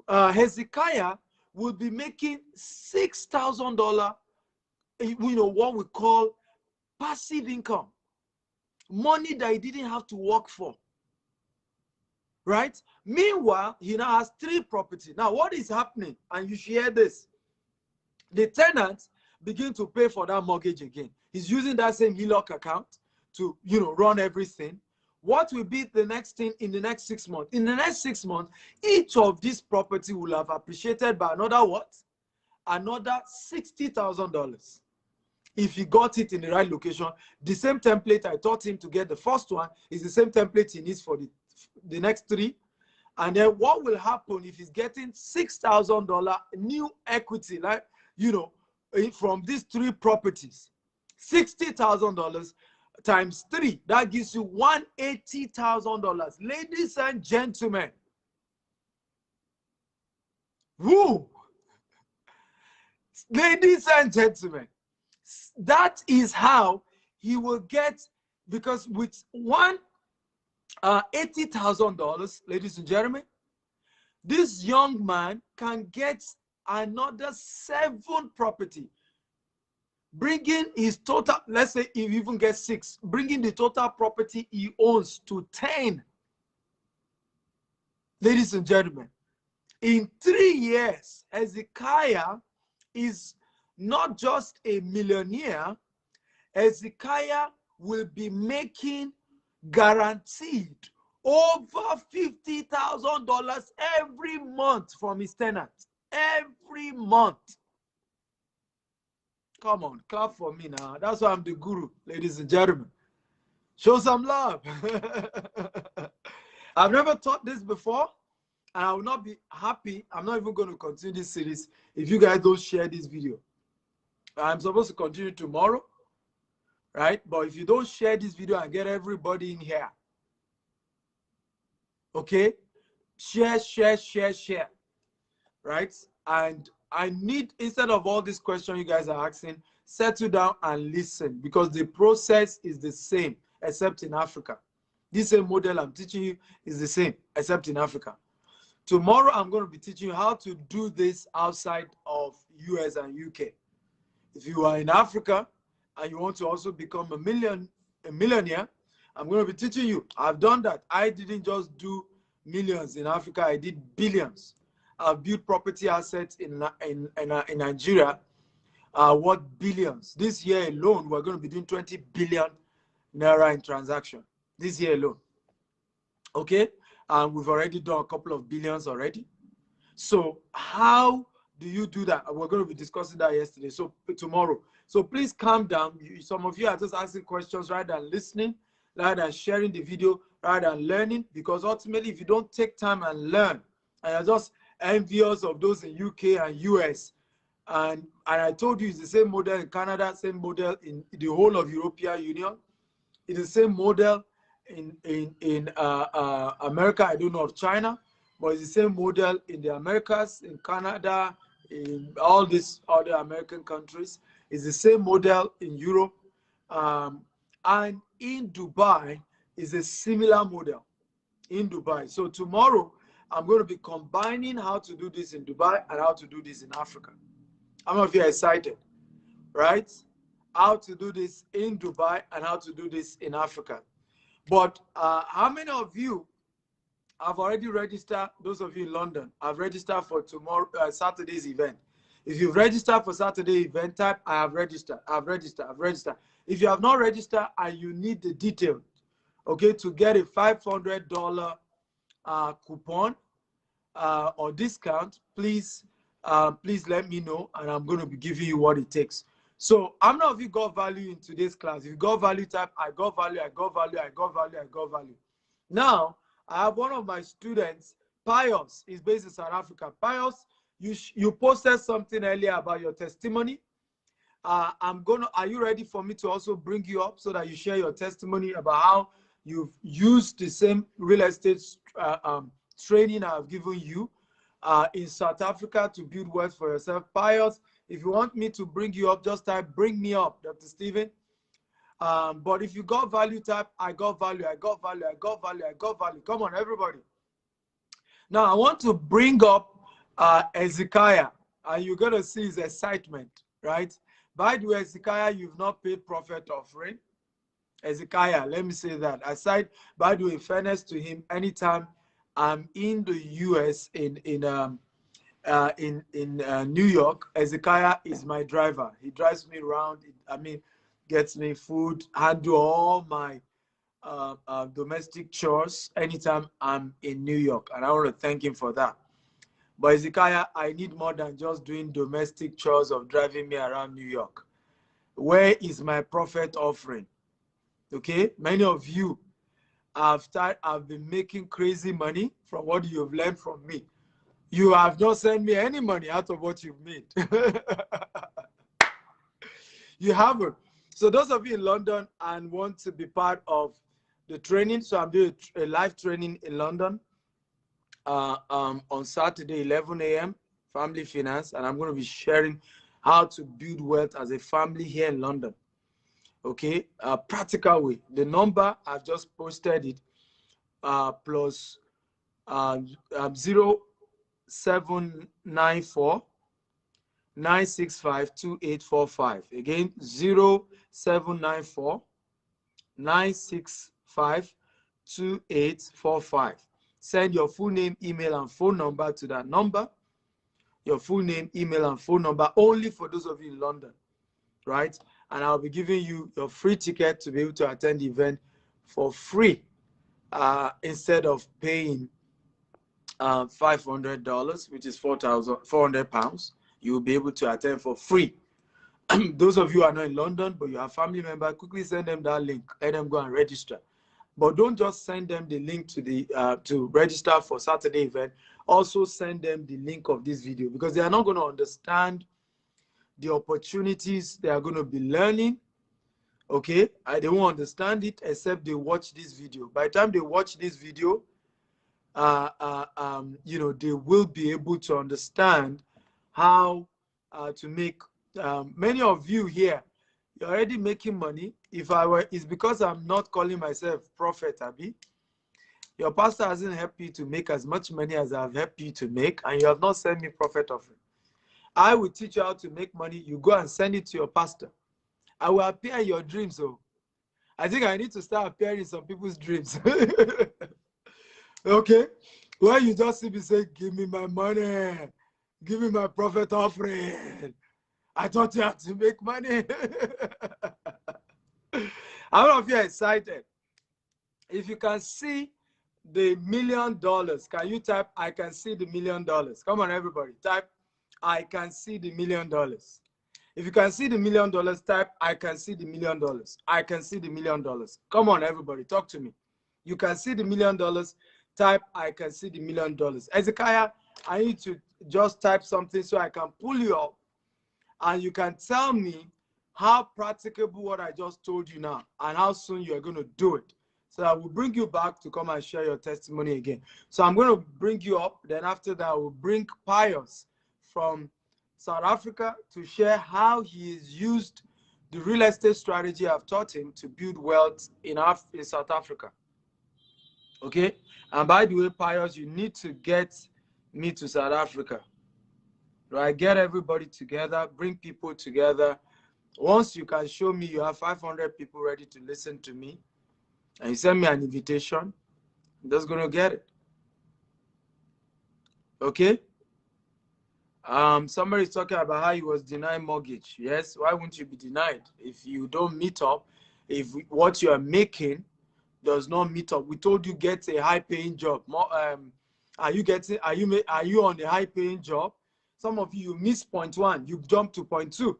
Hezekiah will be making $6,000, you know, what we call passive income. Money that he didn't have to work for. Right? Meanwhile, he now has 3 properties. Now, what is happening? And you should hear this. The tenants begin to pay for that mortgage again. He's using that same HELOC account to, you know, run everything. What will be the next thing in the next 6 months? In the next 6 months, each of these property will have appreciated by another what? Another $60,000. If he got it in the right location, the same template I taught him to get the first one is the same template he needs for the next 3. And then what will happen if he's getting $6,000 new equity, like, you know, from these 3 properties? $60,000 times 3, that gives you $180,000. Ladies and gentlemen, woo! Ladies and gentlemen, that is how he will get, because with $80,000, ladies and gentlemen, this young man can get another 7 property, bringing his total, let's say he even gets 6, bringing the total property he owns to 10. Ladies and gentlemen, in 3 years, Hezekiah is not just a millionaire. Hezekiah will be making guaranteed over $50,000 every month from his tenants. Every month. Come on, clap for me now. That's why I'm the guru, ladies and gentlemen. Show some love. I've never taught this before, and I will not be happy. I'm not even going to continue this series if you guys don't share this video. I'm supposed to continue tomorrow, right? But if you don't share this video and get everybody in here, okay? Share, share, share, share, right? And I need, instead of all these questions you guys are asking, settle down and listen, because the process is the same, except in Africa. This same model I'm teaching you is the same, except in Africa. Tomorrow, I'm going to be teaching you how to do this outside of US and UK. If you are in Africa and you want to also become a millionaire, I'm going to be teaching you. I've done that. I didn't just do millions in Africa. I did billions. I've built property assets in Nigeria worth billions. This year alone, we're going to be doing 20 billion naira in transaction. This year alone. Okay? And we've already done a couple of billions already. So how do you do that? We're going to be discussing that yesterday. So tomorrow. So please calm down. Some of you are just asking questions rather than listening, rather than sharing the video, rather than learning. Because ultimately, if you don't take time and learn, and you're just envious of those in UK and US, and I told you it's the same model in Canada, same model in the whole of European Union. It's the same model in America. I don't know of China, but it's the same model in the Americas, in Canada, in all these other American countries. It's the same model in Europe, and in Dubai is a similar model in Dubai. So tomorrow I'm going to be combining how to do this in Dubai and how to do this in Africa. How many of you are excited, right? How to do this in Dubai and how to do this in Africa. But how many of you I've already registered. Those of you in London, I've registered for tomorrow, Saturday's event. If you've registered for Saturday event, type I have registered, I've registered, I've registered. If you have not registered and you need the detail, okay, to get a $500 coupon or discount, please let me know, and I'm going to be giving you what it takes. So how many of you got value in today's class? If you got value, type I got value, I got value, I got value, I got value. Now, I have one of my students, Pius, is based in South Africa. Pius, you posted something earlier about your testimony. Are you ready for me to also bring you up so that you share your testimony about how you've used the same real estate training I've given you in South Africa to build wealth for yourself? Pius, if you want me to bring you up, just type bring me up, Dr. Stephen. But if you got value, type I got value, I got value, I got value, I got value. Come on, everybody. Now, I want to bring up Ezekiah, and you're going to see his excitement, right? By the way, Ezekiah, you've not paid prophet offering. Ezekiah, let me say that. Aside, by the way, in fairness to him, anytime I'm in the US in New York, Ezekiah is my driver. He drives me around. Gets me food. I do all my domestic chores anytime I'm in New York, and I want to thank him for that. But Ezekiah, I need more than just doing domestic chores of driving me around New York. Where is my prophet offering? Okay, many of you have been making crazy money from what you've learned from me. You have not sent me any money out of what you've made. You haven't. So those of you in London and want to be part of the training, so I'm doing a live training in London on Saturday, 11 a.m., Family Finance, and I'm going to be sharing how to build wealth as a family here in London. Okay, practical way. The number, I've just posted it, plus 0794 965 2845. Again, 0794 965 2845. Send your full name, email, and phone number to that number. Your full name, email, and phone number only for those of you in London, right? And I'll be giving you your free ticket to be able to attend the event for free instead of paying $500, which is £4,400. You will be able to attend for free. Those of you who are not in London, but you have family member, quickly send them that link. Let them go and register. But don't just send them the link to the to register for Saturday event. Also send them the link of this video, because they are not going to understand the opportunities they are going to be learning. Okay, they won't understand it except they watch this video. By the time they watch this video, they will be able to understand how to make. Many of you here, you're already making money. It's because I'm not calling myself prophet, Abi. Your pastor hasn't helped you to make as much money as I've helped you to make, and you have not sent me prophet offering. I will teach you how to make money. You go and send it to your pastor. I will appear in your dreams. So I think I need to start appearing in some people's dreams. Okay? Where you just see me say, give me my money. Give me my prophet offering. I thought you had to make money. How many of you are excited? If you can see the $1 million, can you type, I can see the $1 million? Come on, everybody. Type, I can see the $1 million. If you can see the $1 million, type, I can see the $1 million. I can see the $1 million. Come on, everybody. Talk to me. You can see the $1 million. Type, I can see the $1 million. Ezekiah, I need to just type something so I can pull you up, and you can tell me how practicable what I just told you now and how soon you're going to do it. So I will bring you back to come and share your testimony again. So I'm going to bring you up. Then after that, I will bring Pius from South Africa to share how he has used the real estate strategy I've taught him to build wealth in South Africa. Okay? And by the way, Pius, you need to get me to South Africa. Right? Get everybody together, bring people together. Once you can show me you have 500 people ready to listen to me, and you send me an invitation, I'm just going to get it. Okay. Somebody's talking about how he was denied mortgage. Yes, why wouldn't you be denied if you don't meet up? If what you are making does not meet up, we told you get a high-paying job. More, are you on a high-paying job? Some of you miss point one, you jump to point two,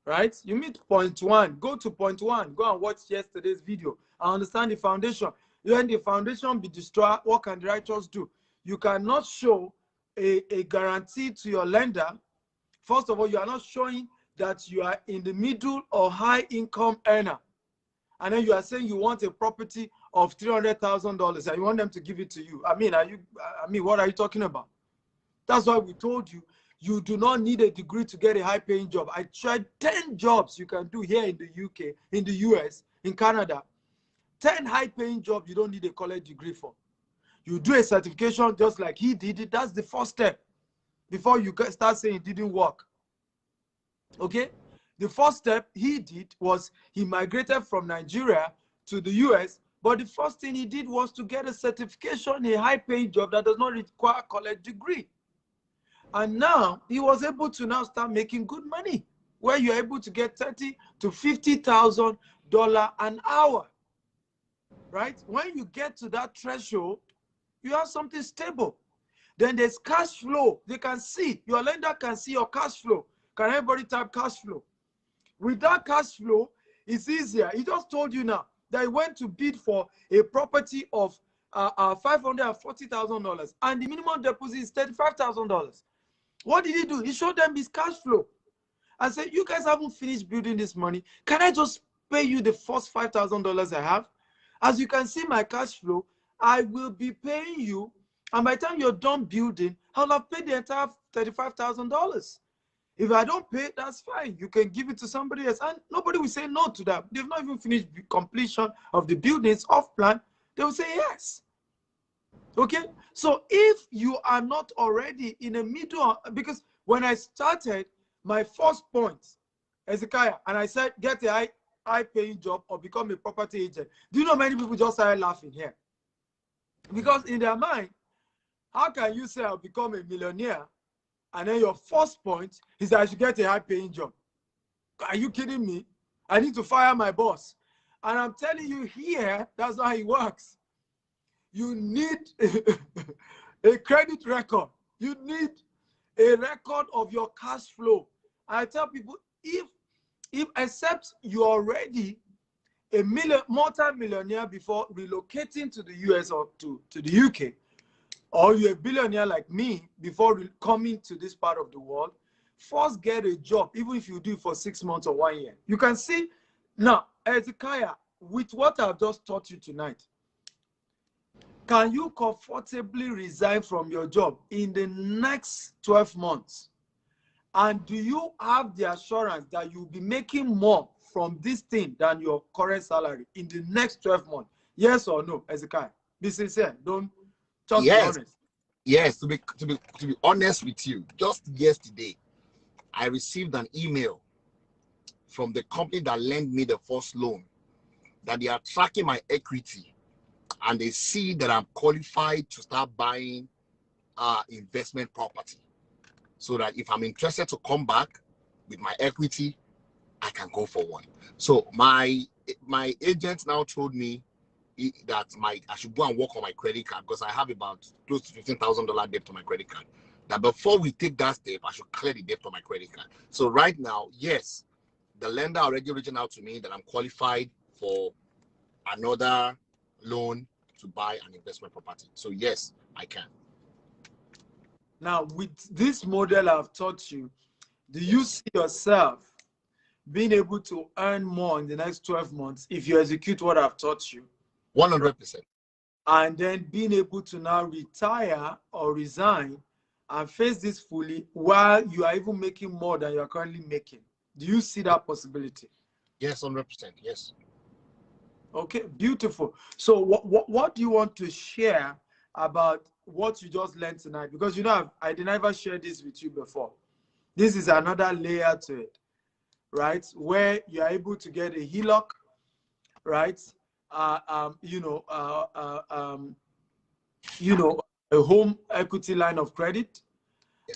right? You meet point one, go to point one, go and watch yesterday's video. I understand the foundation. When the foundation be destroyed, what can the righteous do? You cannot show a guarantee to your lender. First of all, you are not showing that you are in the middle or high income earner. And then you are saying you want a property of $300,000 and you want them to give it to you. I mean, what are you talking about? That's why we told you, you do not need a degree to get a high-paying job. I tried 10 jobs you can do here in the UK, in the US, in Canada. 10 high-paying jobs you don't need a college degree for. You do a certification just like he did it. That's the first step before you start saying it didn't work. Okay? The first step he did was he migrated from Nigeria to the US, but the first thing he did was to get a certification, a high-paying job that does not require a college degree. And now he was able to now start making good money, where you're able to get $30,000 to $50,000 an hour. Right? When you get to that threshold, you have something stable. Then there's cash flow. They can see, your lender can see your cash flow. Can everybody type cash flow? With that cash flow, it's easier. He just told you now that he went to bid for a property of $540,000 and the minimum deposit is $35,000. What did he do? He showed them his cash flow and said, you guys haven't finished building this money. Can I just pay you the first $5,000 I have? As you can see my cash flow, I will be paying you, and by the time you're done building, I'll have paid the entire $35,000. If I don't pay, that's fine. You can give it to somebody else, and nobody will say no to that. They've not even finished completion of the buildings off plan. They will say yes. Okay? So if you are not already in the middle, because when I started, my first point, Ezekiah, and I said, get a high-paying job or become a property agent. Do you know many people just started laughing here? Because in their mind, how can you say I'll become a millionaire and then your first point is that I should get a high-paying job? Are you kidding me? I need to fire my boss. And I'm telling you here, that's not how it works. You need a credit record. You need a record of your cash flow. I tell people, if except you're already a multi-millionaire before relocating to the US or to the UK, or you're a billionaire like me before coming to this part of the world, first get a job, even if you do it for 6 months or 1 year. You can see now, Ezekiah, with what I've just taught you tonight, can you comfortably resign from your job in the next 12 months? And do you have the assurance that you'll be making more from this thing than your current salary in the next 12 months? Yes or no, Ezekiah? Be sincere. Don't just be honest. Yes, to be honest with you, just yesterday, I received an email from the company that lent me the first loan that they are tracking my equity and they see that I'm qualified to start buying investment property, so that if I'm interested to come back with my equity, I can go for one. So my agent now told me that I should go and work on my credit card, because I have about close to $15,000 debt on my credit card. That before we take that step, I should clear the debt on my credit card. So right now, yes, the lender already reaching out to me that I'm qualified for another loan to buy an investment property. So yes, I can. Now, with this model I've taught you, do you see yourself being able to earn more in the next 12 months if you execute what I've taught you? 100%. And then being able to now retire or resign and face this fully while you are even making more than you're currently making. Do you see that possibility? Yes, 100%. Yes. Okay, beautiful. So what do you want to share about what you just learned tonight? Because you know, I didn't ever share this with you before. This is another layer to it, right? Where you're able to get a HELOC, right? a home equity line of credit,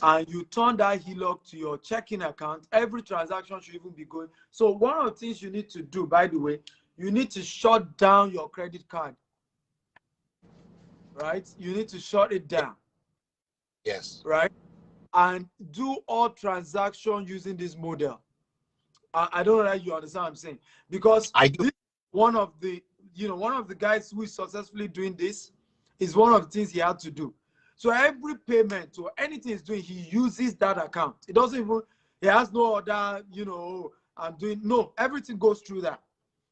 and you turn that HELOC to your checking account, every transaction should even be going. So one of the things you need to do, by the way, you need to shut down your credit card. Right? You need to shut it down. Yes. Right? And do all transactions using this model. I don't know that you understand what I'm saying. Because I do. One of the guys who is successfully doing this is one of the things he had to do. So every payment or anything he's doing, he uses that account. It doesn't even, he has no other, I'm doing, no, everything goes through that.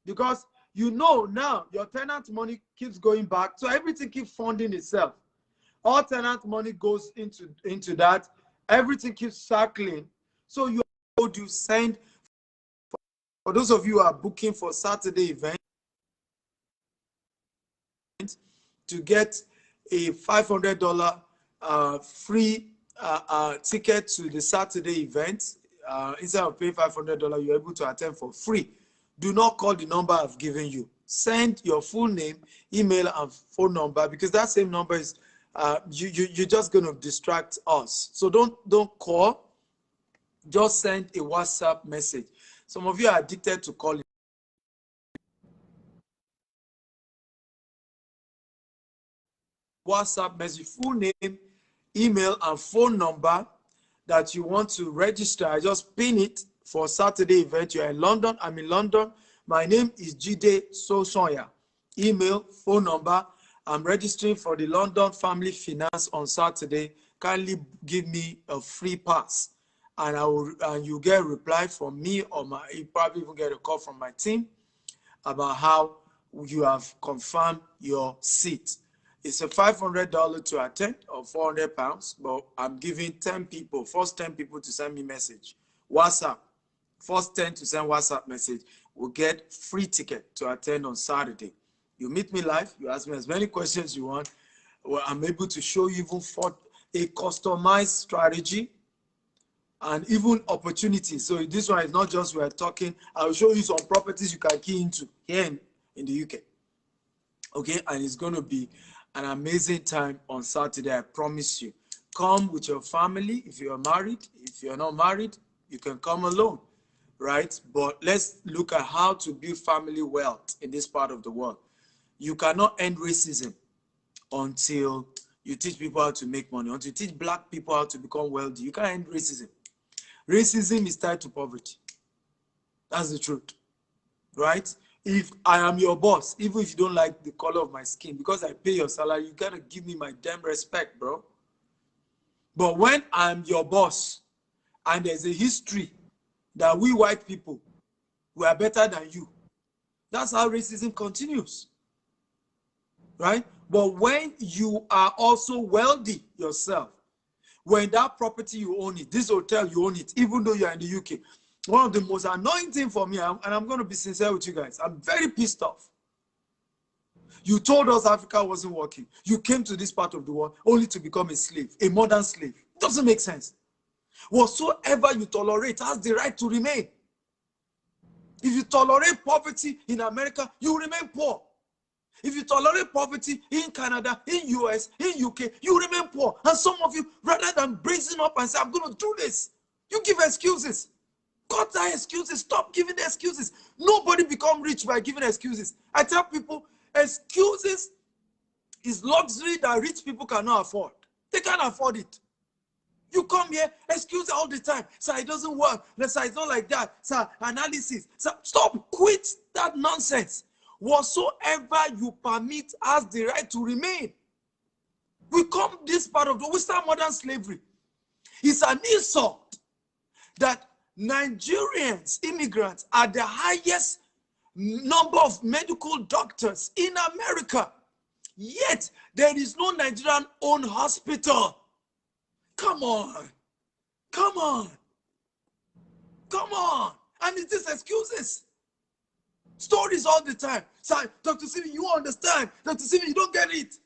Because now your tenant money keeps going back, so everything keeps funding itself. All tenant money goes into that, everything keeps circling. So you send, for those of you who are booking for Saturday event, to get a $500 free ticket to the Saturday event. Instead of paying $500, you're able to attend for free. Do not call the number I've given you. Send your full name, email, and phone number, because that same number is you're just going to distract us. So don't call. Just send a WhatsApp message. Some of you are addicted to calling. WhatsApp message, full name, email, and phone number that you want to register. I just pin it for Saturday event. You're in London. I'm in London. My name is Jide Sosonya. Email, phone number. I'm registering for the London Family Finance on Saturday. Kindly give me a free pass, and you get a reply from me, or you probably even get a call from my team about how you have confirmed your seat. It's a $500 to attend, or £400, but I'm giving 10 people, first 10 people to send me message. WhatsApp, first 10 to send WhatsApp message will get free ticket to attend on Saturday. You meet me live, you ask me as many questions you want. Well, I'm able to show you even for a customized strategy and even opportunities. So this one is not just we're talking. I'll show you some properties you can key into here in the UK. Okay, and it's going to be an amazing time on Saturday, I promise you. Come with your family if you're married. If you're not married, you can come alone, right? But let's look at how to build family wealth in this part of the world. You cannot end racism until you teach people how to make money. Until you teach black people how to become wealthy, you can't end racism. Racism is tied to poverty. That's the truth, right? If I am your boss, even if you don't like the color of my skin, because I pay your salary, you gotta give me my damn respect, bro. But when I'm your boss, and there's a history that we white people, we are better than you, that's how racism continues, right? But when you are also wealthy yourself, when that property you own it, this hotel you own it, even though you're in the UK, one of the most annoying things for me, and I'm going to be sincere with you guys, I'm very pissed off. You told us Africa wasn't working. You came to this part of the world only to become a slave, a modern slave. It doesn't make sense. Whatsoever you tolerate has the right to remain. If you tolerate poverty in America, you remain poor. If you tolerate poverty in Canada, in US, in UK, you remain poor. And some of you, rather than brazen up and say, I'm going to do this, you give excuses. Cut that excuses. Stop giving the excuses. Nobody become rich by giving excuses. I tell people, excuses is luxury that rich people cannot afford. They can't afford it. You come here, excuse all the time. Sir, it doesn't work. Sir, it's not like that. Sir, analysis. Sir, stop. Quit that nonsense. Whatsoever you permit has the right to remain. We come this part of the Western modern slavery. It's an insult that Nigerians, immigrants, are the highest number of medical doctors in America. Yet, there is no Nigerian-owned hospital. Come on. Come on. Come on. And it's these excuses. Stories all the time. Sir, Dr. Simi, you understand. Dr. Simi, you don't get it.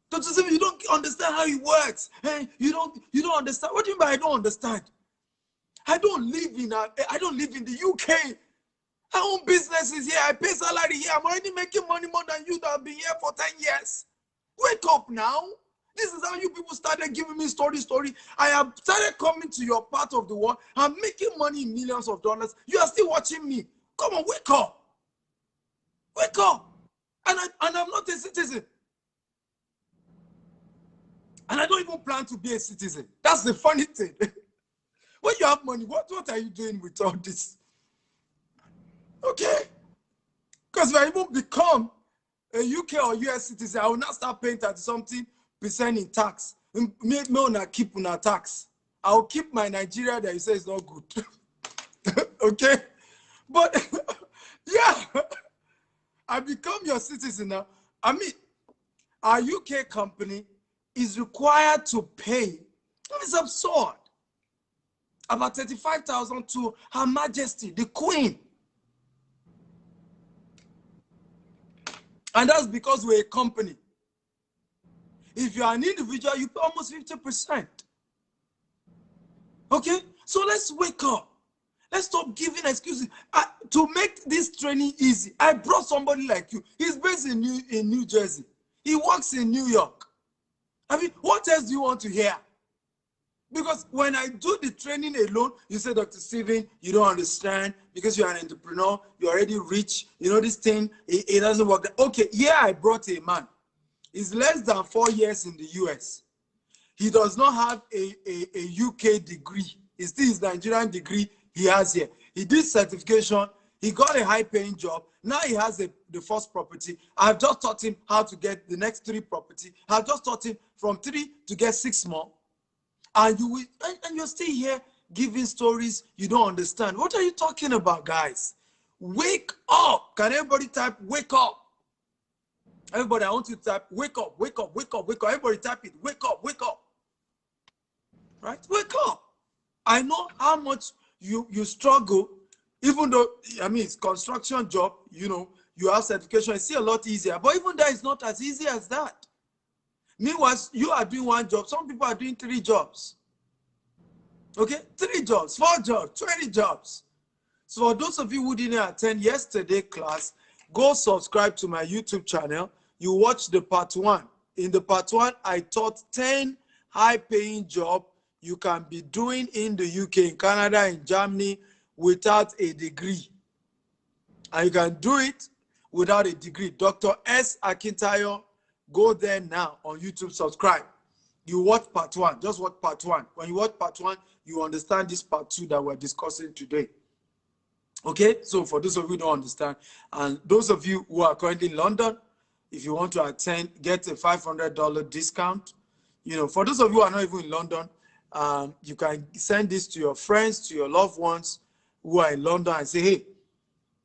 Dr. Simi, you don't understand how it works. Hey, you don't understand. What do you mean by I don't understand? I don't live in the UK. I own businesses here. I pay salary here. I'm already making money more than you that have been here for 10 years. Wake up now. This is how you people started giving me story. I have started coming to your part of the world. I'm making money in millions of dollars. You are still watching me. Come on, wake up. Wake up. And I'm not a citizen. And I don't even plan to be a citizen. That's the funny thing. When you have money, what are you doing with all this? Okay? Because if I even become a UK or US citizen, I will not start paying 30-something% in tax. Me not keep on tax. I will keep my Nigeria that you say is not good. Okay? But yeah, I become your citizen now. I mean, our UK company is required to pay. It's absurd. About 35,000 to Her Majesty, the Queen. And that's because we're a company. If you are an individual, you pay almost 50%. Okay? So let's wake up. Let's stop giving excuses. To make this training easy, I brought somebody like you. He's based in New Jersey. He works in New York. I mean, what else do you want to hear? Because when I do the training alone, you say, Dr. Stephen, you don't understand because you're an entrepreneur, you're already rich, you know this thing, it doesn't work. Okay, yeah, I brought a man. He's less than 4 years in the US. He does not have a UK degree. It's still his Nigerian degree he has here. He did certification. He got a high-paying job. Now he has the first property. I've just taught him how to get the next 3 property. I've just taught him from 3 to get 6 more. And you're still here giving stories you don't understand. What are you talking about, guys? Wake up. Can everybody type wake up? Everybody, I want you to type wake up, wake up, wake up, wake up. Everybody type it, wake up, wake up. Right? Wake up. I know how much you struggle, even though, I mean, it's construction job, you know, you have certification, it's still a lot easier. But even that is not as easy as that. Meanwhile, you are doing 1 job. Some people are doing 3 jobs. Okay? 3 jobs, 4 jobs, 20 jobs. So for those of you who didn't attend yesterday's class, go subscribe to my YouTube channel. You watch the part 1. In the part 1, I taught 10 high-paying jobs you can be doing in the UK, in Canada, in Germany, without a degree. And you can do it without a degree. Dr. S. Akintayo, go there now on YouTube, subscribe. You watch part 1, just watch part 1. When you watch part 1, you understand this part 2 that we're discussing today. Okay, so for those of you who don't understand, and those of you who are currently in London, if you want to attend, get a $500 discount. You know, for those of you who are not even in London, you can send this to your friends, to your loved ones who are in London and say, hey,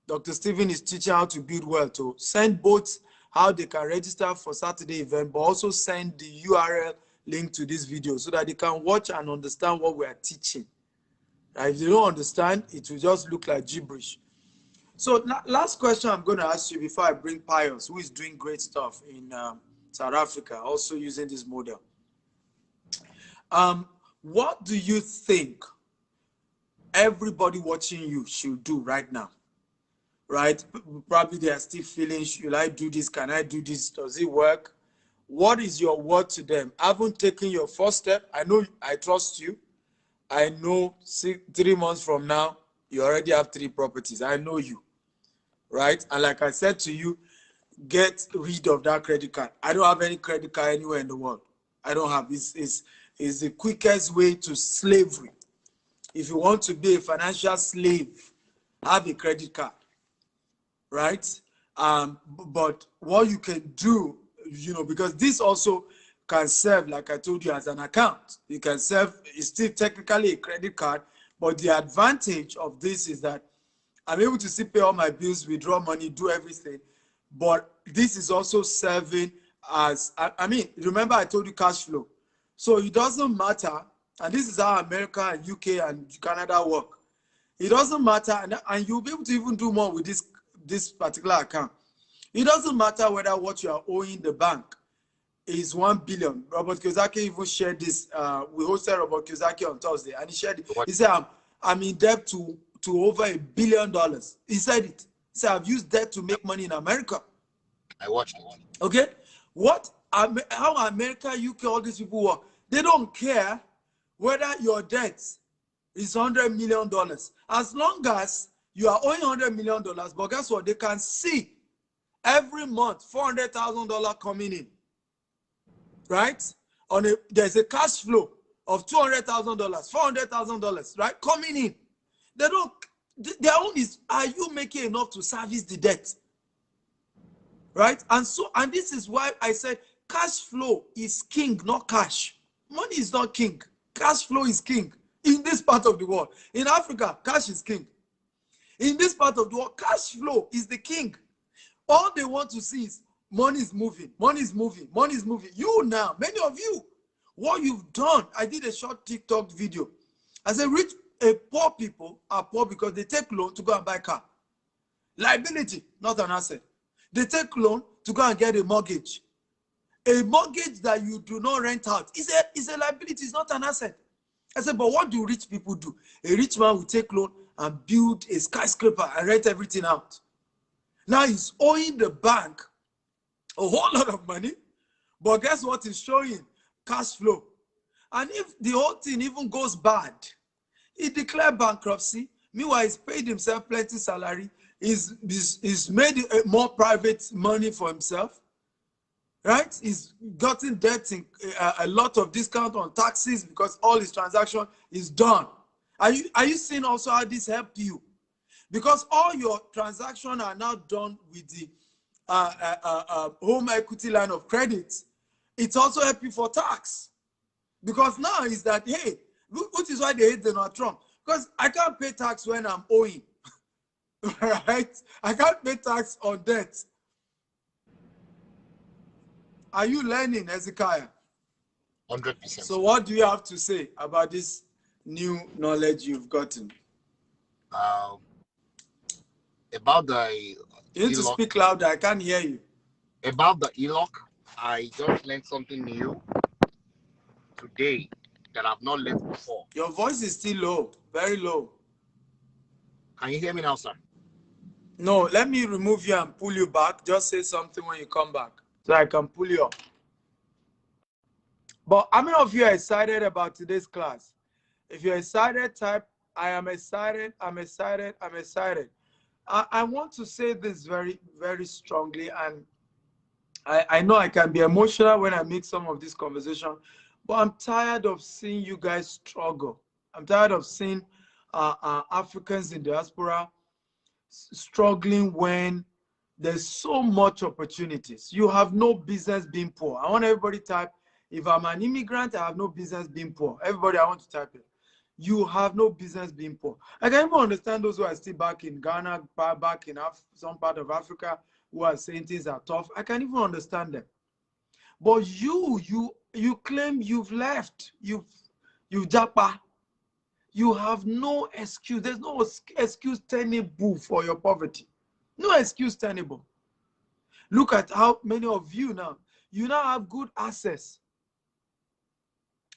Dr. Stephen is teaching how to build wealth. So send both how they can register for Saturday event, but also send the URL link to this video so that they can watch and understand what we are teaching. If they don't understand, it will just look like gibberish. So last question I'm going to ask you before I bring Pius, who is doing great stuff in South Africa, also using this model. What do you think everybody watching you should do right now? Right? Probably they are still feeling, should I do this? Can I do this? Does it work? What is your word to them? I haven't taken your first step. I know, I trust you. I know 3 months from now, you already have 3 properties. I know you, right? And like I said to you, get rid of that credit card. I don't have any credit card anywhere in the world. I don't have. It's the quickest way to slavery. If you want to be a financial slave, have a credit card, right? But what you can do, you know, because this also can serve, like I told you, as an account. You can serve, it's still technically a credit card, but the advantage of this is that I'm able to still pay all my bills, withdraw money, do everything. But this is also serving as, I mean, remember I told you cash flow. So it doesn't matter, and this is how America and UK and Canada work. It doesn't matter, and you'll be able to even do more with this particular account. It doesn't matter whether what you are owing the bank is 1 billion. Robert Kiyosaki even shared this. We hosted Robert Kiyosaki on Thursday, and he shared it. He said, I'm in debt to over $1 billion. He said it. He said, I've used debt to make money in America. I watched it. Okay? What how America, UK, all these people work. They don't care whether your debt is $100 million. As long as you are owing $100 million, but guess what? They can see every month $400,000 coming in, right? There's a cash flow of $200,000, $400,000, right? Coming in. They don't. Their own is, are you making enough to service the debt? Right? And this is why I said cash flow is king, not cash. Money is not king. Cash flow is king in this part of the world. In Africa, cash is king. In this part of the world, cash flow is the king. All they want to see is money is moving, money is moving, money is moving. You now, many of you, what you've done, I did a short TikTok video. I said, poor people are poor because they take loan to go and buy a car. Liability, not an asset. They take loan to go and get a mortgage. A mortgage that you do not rent out is a liability, it's not an asset. I said, but what do rich people do? A rich man will take loan and build a skyscraper and rent everything out. Now he's owing the bank a whole lot of money, but guess what he's showing? Cash flow. And if the whole thing even goes bad, he declared bankruptcy. Meanwhile, he's paid himself plenty salary. He's made more private money for himself, right? He's gotten debt in a lot of discount on taxes because all his transaction is done. Are you seeing also how this helped you? Because all your transactions are now done with the home equity line of credit. It's also helped you for tax. Because now is that, hey, which is why they hate Donald Trump. Because I can't pay tax when I'm owing. Right? I can't pay tax on debt. Are you learning, Hezekiah? 100%. So what do you have to say about this new knowledge you've gotten? About the You need to speak louder. I can't hear you. About the ELOC, I just learned something new today that I've not learned before. Your voice is still low, very low. Can you hear me now, sir? No, let me remove you and pull you back. Just say something when you come back so I can pull you up. But how many of you are excited about today's class? If you're excited, type, I am excited, I'm excited, I'm excited. I want to say this very, very strongly, and I know I can be emotional when I make some of this conversation, but I'm tired of seeing you guys struggle. I'm tired of seeing Africans in diaspora struggling when there's so much opportunities. You have no business being poor. I want everybody to type, if I'm an immigrant, I have no business being poor. Everybody, I want to type it. You have no business being poor. I can even understand those who are still back in Ghana, back in some part of Africa, who are saying things are tough. I can even understand them. But you claim you've left. You've japa. You have no excuse. There's no excuse tenable for your poverty. No excuse tenable. Look at how many of you now have good access.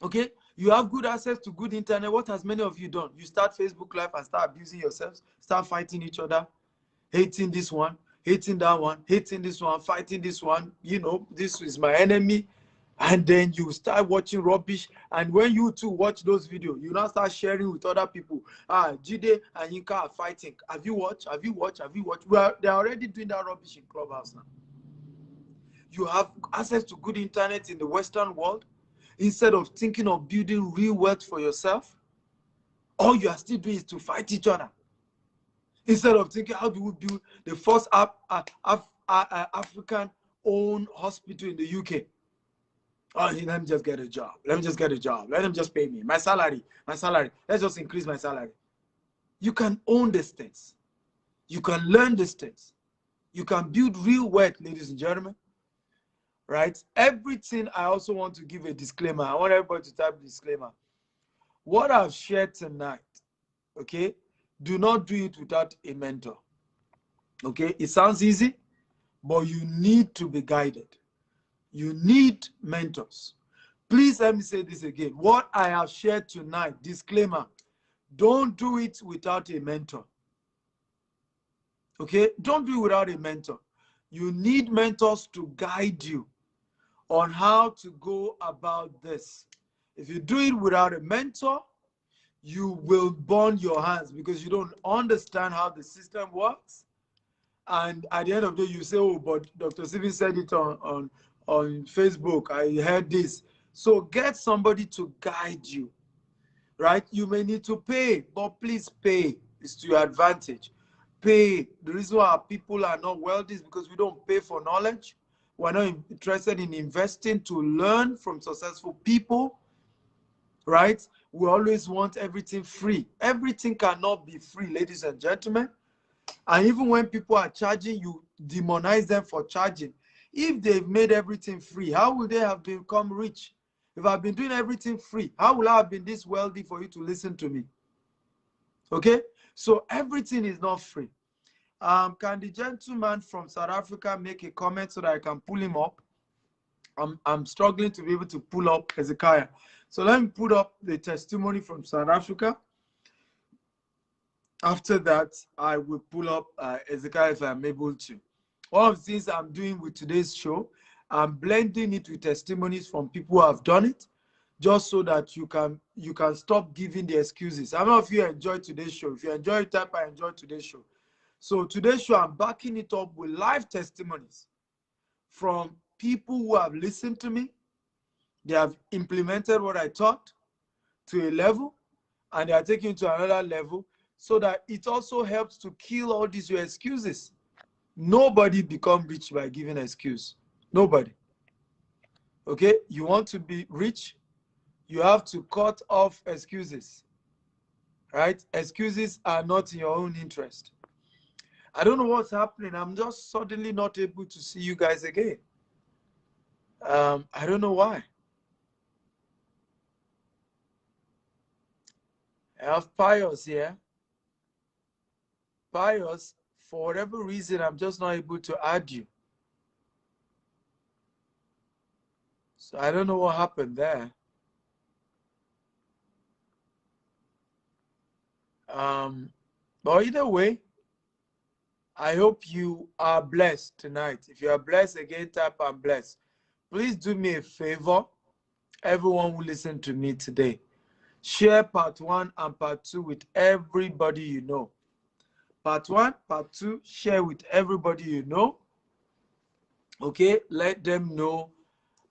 Okay? You have good access to good internet. What has many of you done? You start Facebook Live and start abusing yourselves, start fighting each other, hating this one, hating that one, hating this one, fighting this one. You know, this is my enemy. And then you start watching rubbish. And when you too watch those videos, you now start sharing with other people. Jide and Yinka are fighting. Have you watched? Have you watched? Have you watched? Well, they're already doing that rubbish in Clubhouse now. You have access to good internet in the Western world. Instead of thinking of building real wealth for yourself, all you are still doing is to fight each other. Instead of thinking, how do we build the first African-owned hospital in the UK? Oh, let me just get a job. Let me just get a job. Let them just pay me. My salary. Let's just increase my salary. You can own these things. You can learn these things. You can build real wealth, ladies and gentlemen. Right? Everything, I also want to give a disclaimer. I want everybody to type disclaimer. What I've shared tonight, okay, do not do it without a mentor. Okay? It sounds easy, but you need to be guided. You need mentors. Please let me say this again. What I have shared tonight, disclaimer, don't do it without a mentor. Okay? Don't do it without a mentor. You need mentors to guide you. on how to go about this. If you do it without a mentor, you will burn your hands because you don't understand how the system works. And at the end of the day, you say, oh, but Dr. Steven said it on Facebook. I heard this. So get somebody to guide you, right? You may need to pay, but please pay. It's to your advantage. Pay. The reason why our people are not wealthy is because we don't pay for knowledge. We're not interested in investing to learn from successful people, right? We always want everything free. Everything cannot be free, ladies and gentlemen. And even when people are charging, you demonize them for charging. If they've made everything free, how would they have become rich? If I've been doing everything free, how will I have been this wealthy for you to listen to me? Okay? So everything is not free. Can the gentleman from South Africa make a comment so that I can pull him up? I'm struggling to be able to pull up Hezekiah. So let me put up the testimony from South Africa. After that, I will pull up Hezekiah if I'm able to. One of the things I'm doing with today's show, I'm blending it with testimonies from people who have done it, just so that you can stop giving the excuses. I don't know if you enjoyed today's show. If you enjoyed it, type I enjoyed today's show. So today's show, I'm backing it up with live testimonies from people who have listened to me. They have implemented what I taught to a level, and they are taking it to another level, so that it also helps to kill all these your excuses. Nobody become rich by giving an excuse. Nobody. Okay? You want to be rich, you have to cut off excuses. Right? Excuses are not in your own interest. I don't know what's happening. I'm just suddenly not able to see you guys again. I don't know why. I have Pius here. Pius, for whatever reason, I'm just not able to add you. So I don't know what happened there. But either way, I hope you are blessed tonight. If you are blessed, again, type I'm blessed. Please do me a favor, everyone who listened to me today. Share part 1 and part 2 with everybody you know. Part 1, part 2, share with everybody you know. Okay, let them know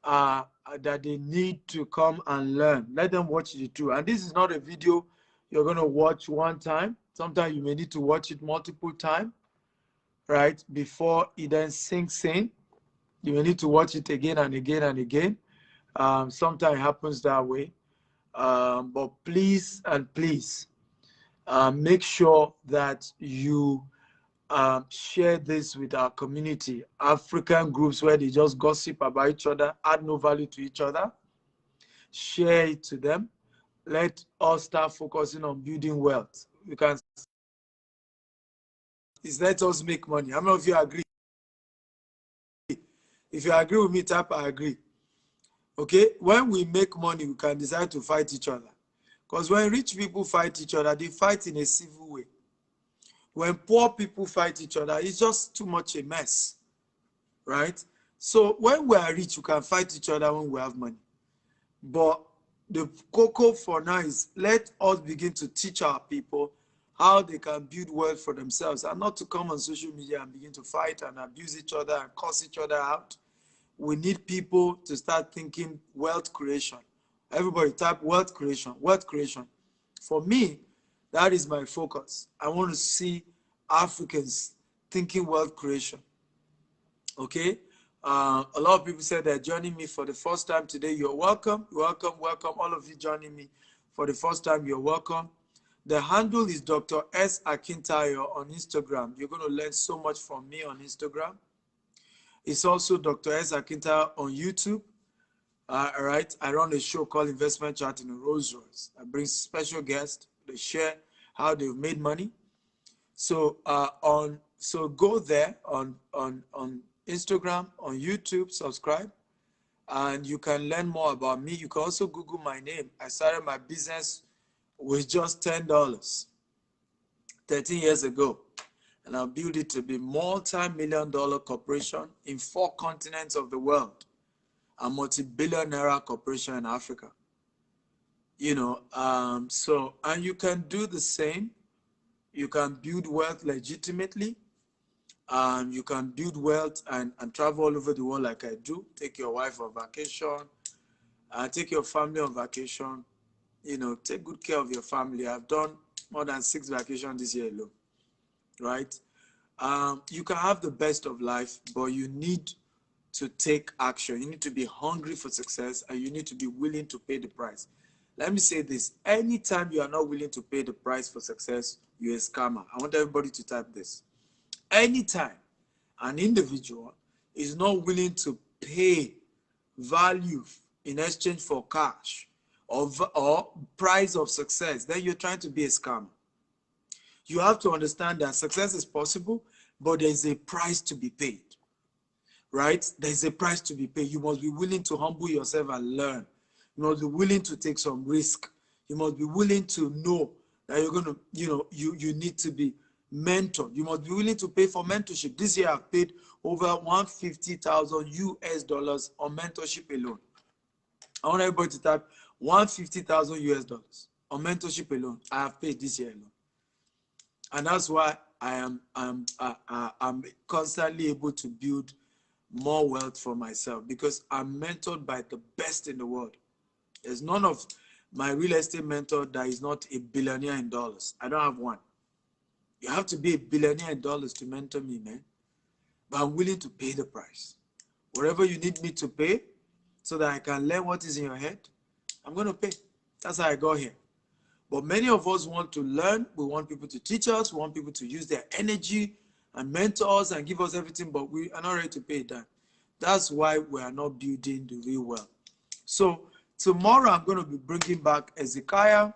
that they need to come and learn. Let them watch the two. And this is not a video you're going to watch one time. Sometimes you may need to watch it multiple times, right? Before it then sinks in. You may need to watch it again and again and again. Sometimes it happens that way. But please and please make sure that you share this with our community. African groups where they just gossip about each other, add no value to each other. Share it to them. Let us start focusing on building wealth. We can. It's let us make money. I don't know if you agree. If you agree with me, type I agree. Okay? When we make money, we can decide to fight each other. Because when rich people fight each other, they fight in a civil way. When poor people fight each other, it's just too much a mess. Right? So when we are rich, we can fight each other when we have money. But the cocoa for now is let us begin to teach our people how they can build wealth for themselves and not to come on social media and begin to fight and abuse each other and curse each other out. We need people to start thinking wealth creation. Everybody type wealth creation, wealth creation. For me, that is my focus. I want to see Africans thinking wealth creation. Okay? A lot of people said they're joining me for the first time today. You're welcome. Welcome, welcome. All of you joining me for the first time, you're welcome. The handle is Dr. S. Akintayo on Instagram. You're going to learn so much from me on Instagram. It's also Dr. S. Akintayo on YouTube. All right. I run a show called Investment Chat in a Rolls Royce. I bring special guests. They share how they've made money. So go there on Instagram, on YouTube, subscribe, and you can learn more about me. You can also Google my name. I started my business with just $10 13 years ago, and I built it to be multi-million-dollar corporation in 4 continents of the world. a multi-billion-naira corporation in Africa. You know, and you can do the same. You can build wealth legitimately. You can build wealth and travel all over the world like I do. Take your wife on vacation, take your family on vacation. You know, take good care of your family. I've done more than 6 vacations this year alone, right? You can have the best of life, but you need to take action. You need to be hungry for success, and you need to be willing to pay the price. Let me say this. Anytime you are not willing to pay the price for success, you're a scammer. I want everybody to type this. Anytime an individual is not willing to pay value in exchange for cash or price of success, then you're trying to be a scammer. You have to understand that success is possible, but there's a price to be paid, right? There's a price to be paid. You must be willing to humble yourself and learn. You must be willing to take some risk. You must be willing to know that you're going to, you need to be mentored. You must be willing to pay for mentorship. This year I've paid over $150,000 on mentorship alone. I want everybody to type $150,000 on mentorship alone. I have paid this year alone. And that's why I'm constantly able to build more wealth for myself, because I'm mentored by the best in the world. There's none of my real estate mentor that is not a billionaire in dollars. I don't have one. You have to be a billionaire in dollars to mentor me, man. But I'm willing to pay the price. Whatever you need me to pay so that I can learn what is in your head, I'm going to pay. That's how I got here. But many of us want to learn. We want people to teach us. We want people to use their energy and mentor us and give us everything, but we are not ready to pay that. That's why we are not building the real wealth. So tomorrow I'm going to be bringing back Ezekiah.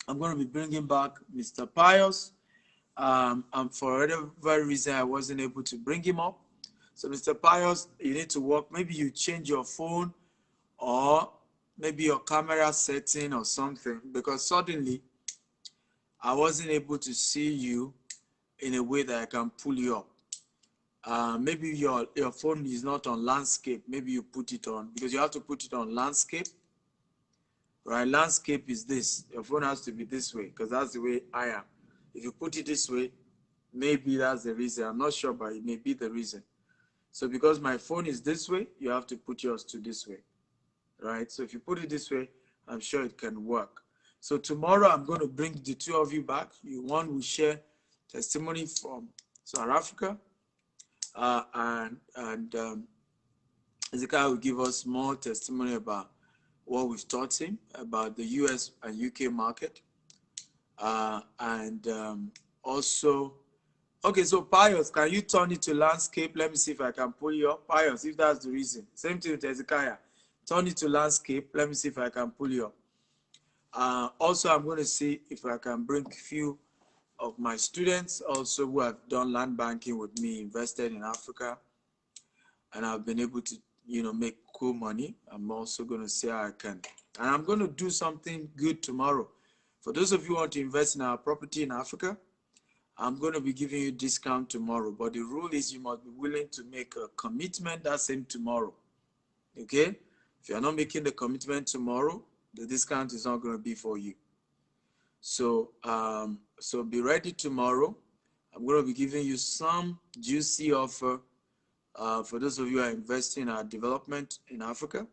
I'm going to be bringing back Mr. Pius. And for whatever reason, I wasn't able to bring him up. So Mr. Pius, you need to work. Maybe you change your phone or maybe your camera setting or something, because suddenly I wasn't able to see you in a way that I can pull you up. Maybe your phone is not on landscape. Maybe you put it on, because you have to put it on landscape, right? Landscape is this. Your phone has to be this way, because that's the way I am. If you put it this way, maybe that's the reason. I'm not sure, but it may be the reason. So because my phone is this way, you have to put yours to this way, right? So if you put it this way, I'm sure it can work. So tomorrow I'm going to bring the two of you back. One will share testimony from South Africa, and Ezekiel will give us more testimony about what we've taught him about the US and UK market. Also, okay, so Pius, can you turn it to landscape? Let me see if I can pull you up. Pius, if that's the reason. Same thing with Ezekiel. Turn it to landscape. Let me see if I can pull you up. Also, I'm going to see if I can bring a few of my students also who have done land banking with me, invested in Africa, and I've been able to, make cool money. I'm also going to see how I can. And I'm going to do something good tomorrow. For those of you who want to invest in our property in Africa, I'm going to be giving you discount tomorrow. But the rule is you must be willing to make a commitment that same tomorrow. Okay? If you're not making the commitment tomorrow, the discount is not going to be for you. So, so be ready tomorrow. I'm going to be giving you some juicy offer for those of you who are investing in our development in Africa.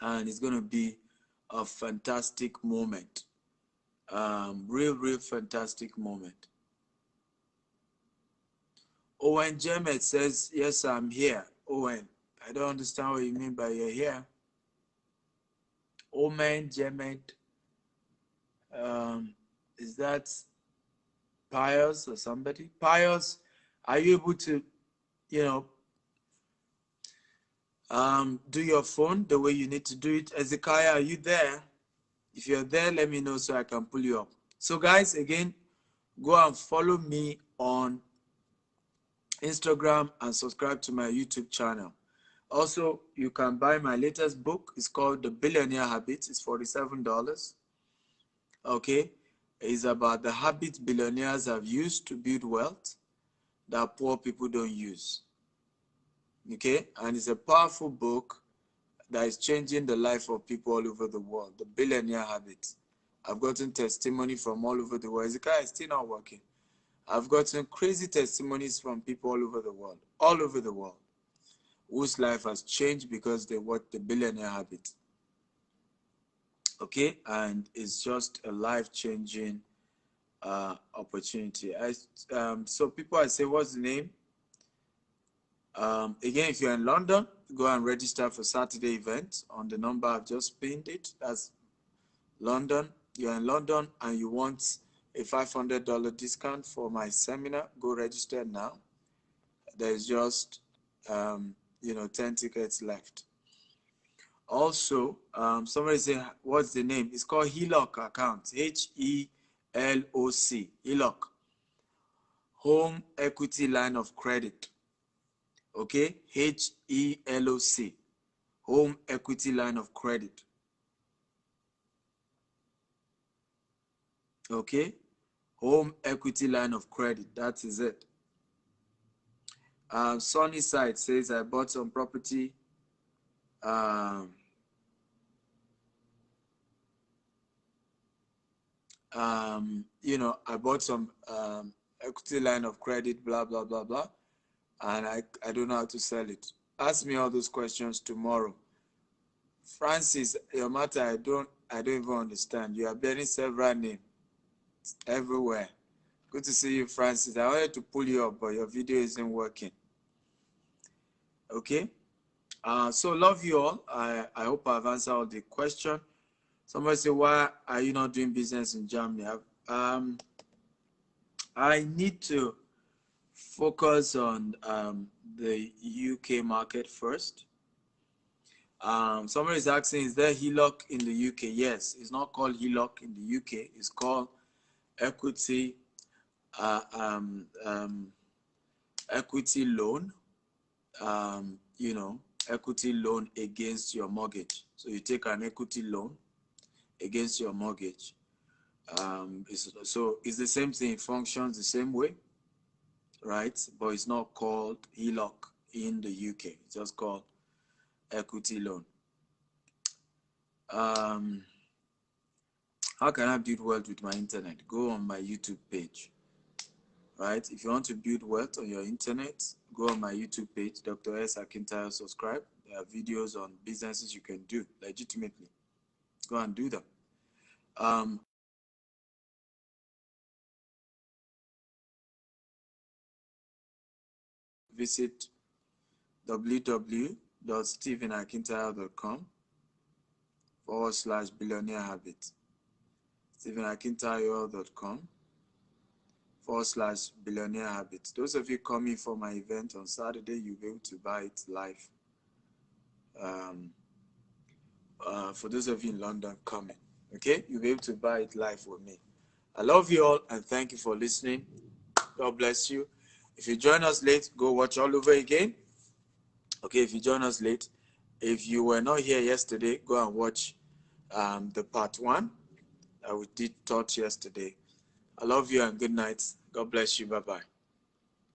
And it's going to be a fantastic moment. Real fantastic moment. Owen Jemet says, yes, I'm here. Owen, I don't understand what you mean by you're here. Owen Jemet, is that Pius or somebody? Pius, are you able to, do your phone the way you need to do it? Ezekiah, are you there? If you're there, let me know so I can pull you up. So guys, again, go and follow me on Instagram and subscribe to my YouTube channel. Also, you can buy my latest book. It's called The Billionaire Habits. It's $47. Okay. It's about the habits billionaires have used to build wealth that poor people don't use. Okay, and it's a powerful book that is changing the life of people all over the world. The Billionaire Habit. I've gotten testimony from all over the world. Ezekiah is still not working. I've gotten crazy testimonies from people all over the world, whose life has changed because they watched the Billionaire Habit. Okay, and it's just a life-changing opportunity. So people, I say, what's the name? Again, if you're in London, go and register for Saturday event on the number I've just pinned it. That's London. You're in London and you want a $500 discount for my seminar, go register now. There's just 10 tickets left. Also, somebody say, what's the name? It's called HELOC account, HELOC, HELOC, Home Equity Line of Credit. Okay, HELOC, Home Equity Line of Credit. Okay, Home Equity Line of Credit, that is it. Sunny Side says, I bought some property. I bought some equity line of credit, blah, blah, blah, blah. And I don't know how to sell it. Ask me all those questions tomorrow. Francis, your matter, I don't even understand. You are bearing several names everywhere. Good to see you, Francis. I wanted to pull you up, but your video isn't working. Okay. So love you all. I hope I've answered all the questions. Somebody say, why are you not doing business in Germany? I need to focus on the UK market first. Somebody is asking, is there HELOC in the UK? Yes, it's not called HELOC in the UK. It's called equity equity loan. Equity loan against your mortgage. So you take an equity loan against your mortgage. So it's the same thing. It functions the same way, right? But it's not called HELOC in the UK. It's just called equity loan. How can I build wealth with my internet? Go on my YouTube page, right? If you want to build wealth on your internet, go on my YouTube page, Dr. S. Akintayo, subscribe. There are videos on businesses you can do legitimately. Go and do them. Visit www.stephenakintayo.com/billionaire habit. stephenakintayo.com/billionaire habit. Those of you coming for my event on Saturday, you'll be able to buy it live. For those of you in London coming, okay, you'll be able to buy it live with me. I love you all and thank you for listening. God bless you. If you join us late, go watch all over again. Okay, if you join us late, if you were not here yesterday, go and watch the part 1 that we did taught yesterday. I love you and good night. God bless you. Bye-bye.